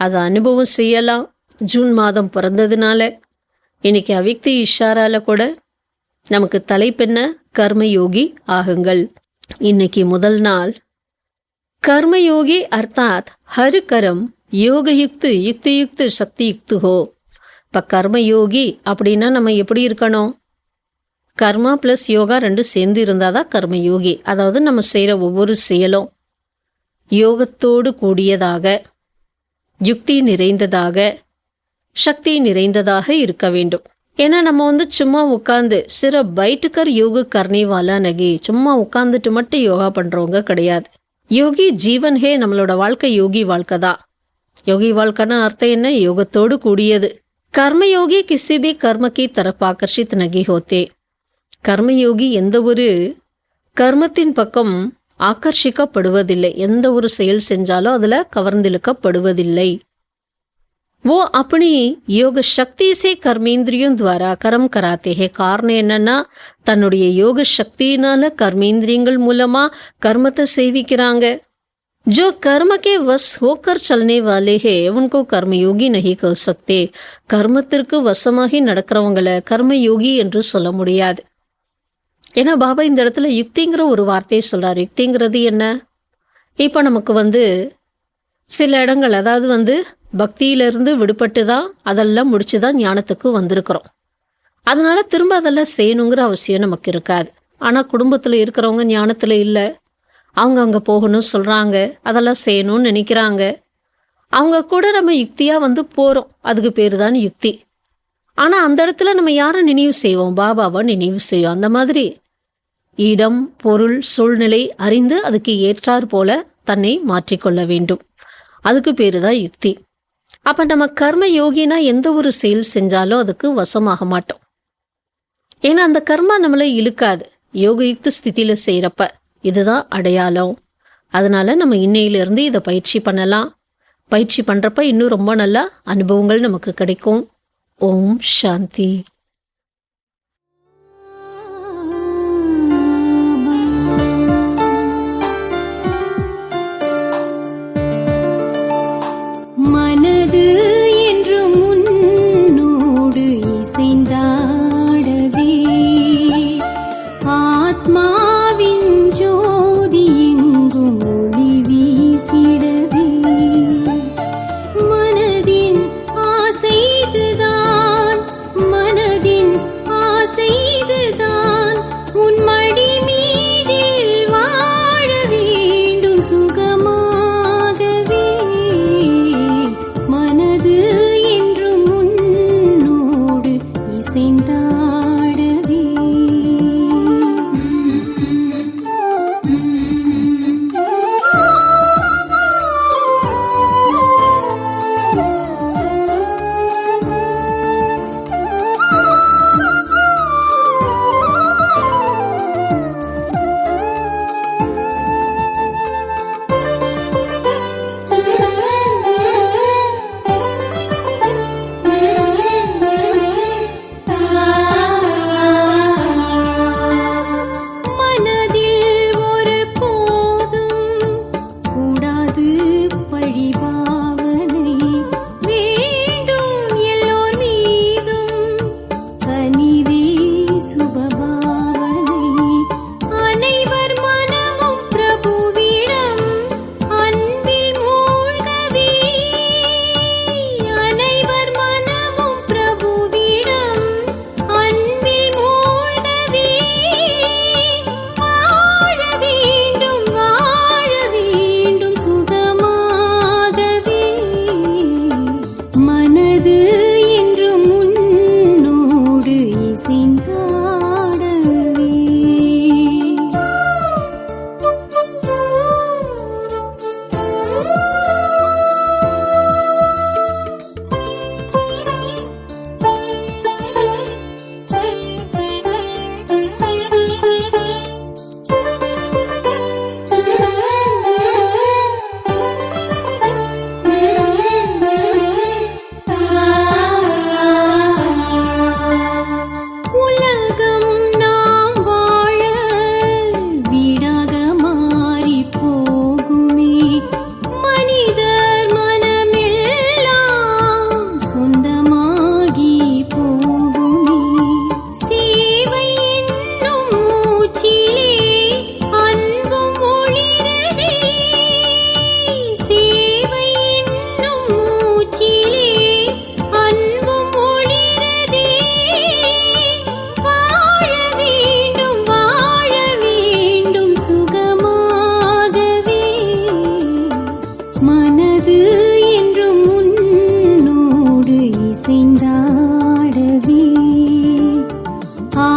அதை அனுபவம் செய்யலாம். ஜூன் மாதம் பிறந்ததுனால இன்னைக்கு அவ்யக்தி இஷாரால கூட நமக்கு தலைப்பென்ன? கர்மயோகி ஆகுங்கள். இன்னைக்கு முதல் நாள். கர்மயோகி அர்த்தாத் ஹர் கரம் யோகயுக்து யுக்தியுக்து சக்தி யுக்து ஹோ. இப்போ கர்மயோகி அப்படின்னா நம்ம எப்படி இருக்கணும்? கர்மா ப்ளஸ் யோகா ரெண்டும் சேர்ந்து இருந்தால் தான் கர்மயோகி. அதாவது நம்ம செய்கிற ஒவ்வொரு செயலும் யோகத்தோடு கூடியதாக, யுக்தி நிறைந்ததாக, சக்தி நிறைந்ததாக இருக்க வேண்டும். ஏன்னா நம்ம சும்மா உட்காந்து சிற பைட்டுக்கர் யோக கர்னிவாலா நகி, சும்மா உட்காந்துட்டு மட்டும் யோகா பண்ணுறவங்க கிடையாது. யோகி ஜீவன் ஹே. நம்மளோட வாழ்க்கை யோகி வாழ்க்கை தான். யோகி வாழ்க்கைன்னா அர்த்தம் என்ன? யோகத்தோடு கூடியது. கர்மயோகி கிசி பி கர்ம கி தரப் ஆகர்ஷித் நகி ஹோத்தே. கர்மயோகி எந்த ஒரு கர்மத்தின் பக்கம் ஆகர்ஷிக்கப்படுவதில்லை. எந்த ஒரு செயல் செஞ்சாலும் அதில் கவர்ந்திழுக்கப்படுவதில்லை. वो अपनी योग शक्ति से कर्मेंद्रियों द्वारा कर्म कराते हैं. காரணம் என்னன்னா, தன்னுடைய யோக சக்தியினால கர்மேந்திரியங்கள் மூலமா கர்மத்தை சேவிக்கிறாங்க. जो कर्म के वश होकर चलने वाले हैं उनको कर्मयोगी नहीं कह सकते. கர்மத்திற்கு வசமாகி நடக்கிறவங்களை கர்மயோகி என்று சொல்ல முடியாது. ஏன்னா பாபா இந்த இடத்துல யுக்திங்கிற ஒரு வார்த்தையை சொல்றாரு. யுக்திங்கிறது என்ன? இப்போ நமக்கு சில இடங்கள், அதாவது பக்தியிலிருந்து விடுபட்டு தான் அதெல்லாம் முடிச்சு தான் ஞானத்துக்கு வந்திருக்கிறோம். அதனால திரும்ப அதெல்லாம் செய்யணுங்கிற அவசியம் நமக்கு இருக்காது. ஆனால் குடும்பத்தில் இருக்கிறவங்க ஞானத்தில் இல்லை, அவங்க அங்கே போகணும்னு சொல்கிறாங்க, அதெல்லாம் செய்யணும்னு நினைக்கிறாங்க. அவங்க கூட நம்ம யுக்தியாக போகிறோம், அதுக்கு பேர் தான் யுக்தி. ஆனால் அந்த இடத்துல நம்ம யாரை நினைவு செய்வோம்? பாபாவை நினைவு செய்வோம். அந்த மாதிரி இடம், பொருள், சூழ்நிலை அறிந்து அதுக்கு ஏற்றாற் போல தன்னை மாற்றிக்கொள்ள வேண்டும். அதுக்கு பேர் தான் யுக்தி. அப்போ நம்ம கர்ம யோகினா எந்த ஒரு செயல் செஞ்சாலும் அதுக்கு வசமாக மாட்டோம். ஏன்னா அந்த கர்மா நம்மளை இழுக்காது. யோக யுக்த ஸ்திதியில் செய்கிறப்ப இதுதான் அடையாளம். அதனால நம்ம இன்னையிலிருந்து இதை பயிற்சி பண்ணலாம். பயிற்சி பண்ணுறப்ப இன்னும் ரொம்ப நல்ல அனுபவங்கள் நமக்கு கிடைக்கும். ஓம் சாந்தி. மனது என்று முன்னோடு இசைந்தாடவே, ஆத்மாவின் ஜோதி எங்கும் ஒளி வீசிடவே, மனதின் ஆசைதுதான், மனதின் ஆசைதுதான், உன் மடி மீதில் வாழ வேண்டும் சுகமாகவே. மனது என்று முன்னோடு இசைந்தாடவே. மனதில் ஒரு போதும் கூடாது பழிபாவனை, வேண்டும் எல்லோர் மீதும் கனிவே சுபபாவனை. அனைவர் மனமும் பிரபுவிடம் அன்பில் மூழ்கவே, அனைவர் மனமும் பிரபுவிடம் அன்பில் மூழ்கவே. வாழ வேண்டும் சுகமாகவே. மனது என்று முன்னோடு இசைந்தாடவே.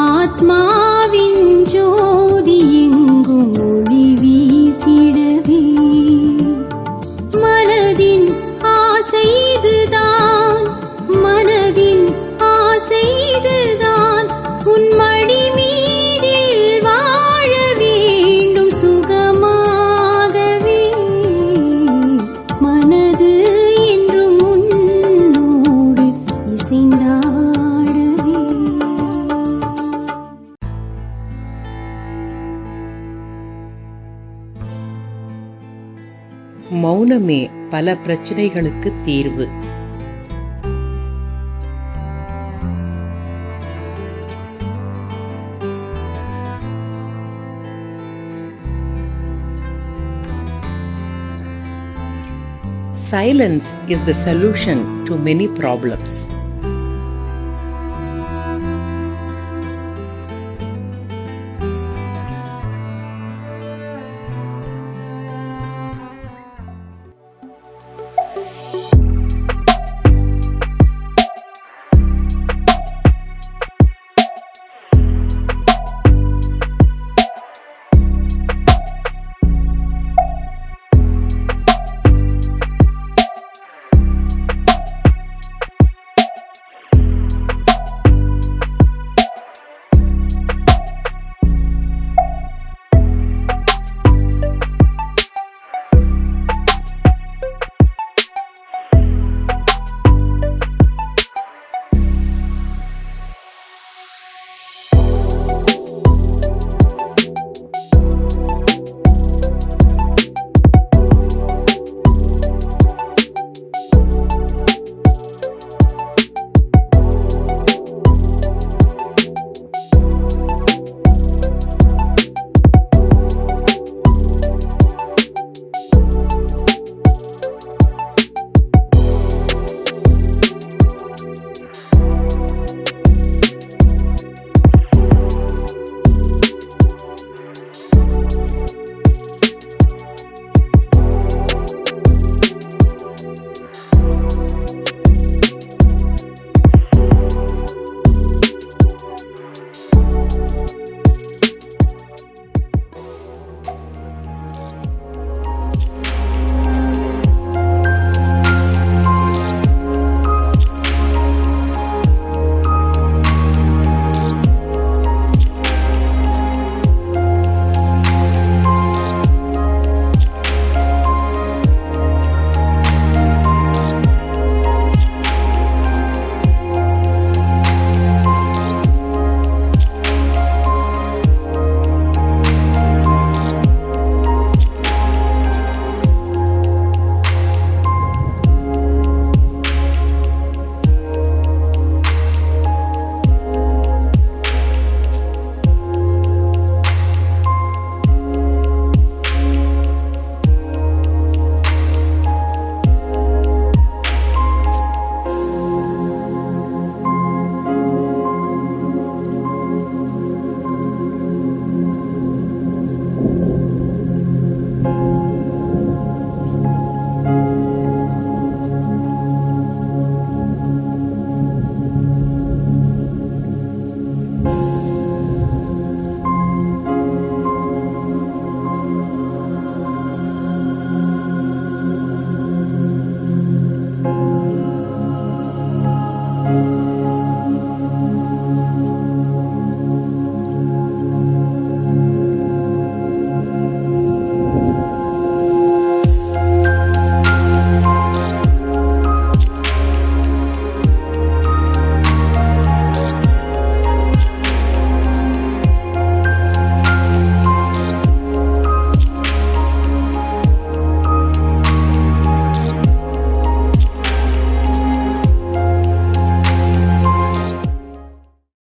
ஆத்மாவின் ஜோதி எங்கும் ஒளி வீசிடவே மனதின் ஆசை இதுதான், மனதின் ஆசை இதுதான், உன் மடி மீதில் வாழ வேண்டும் சுகமாகவே, மனது என்றும் உன்னோடு இசைந்தாடவே. மௌனமே பல பிரச்சனைகளுக்கு தீர்வு. Silence is the solution to many problems.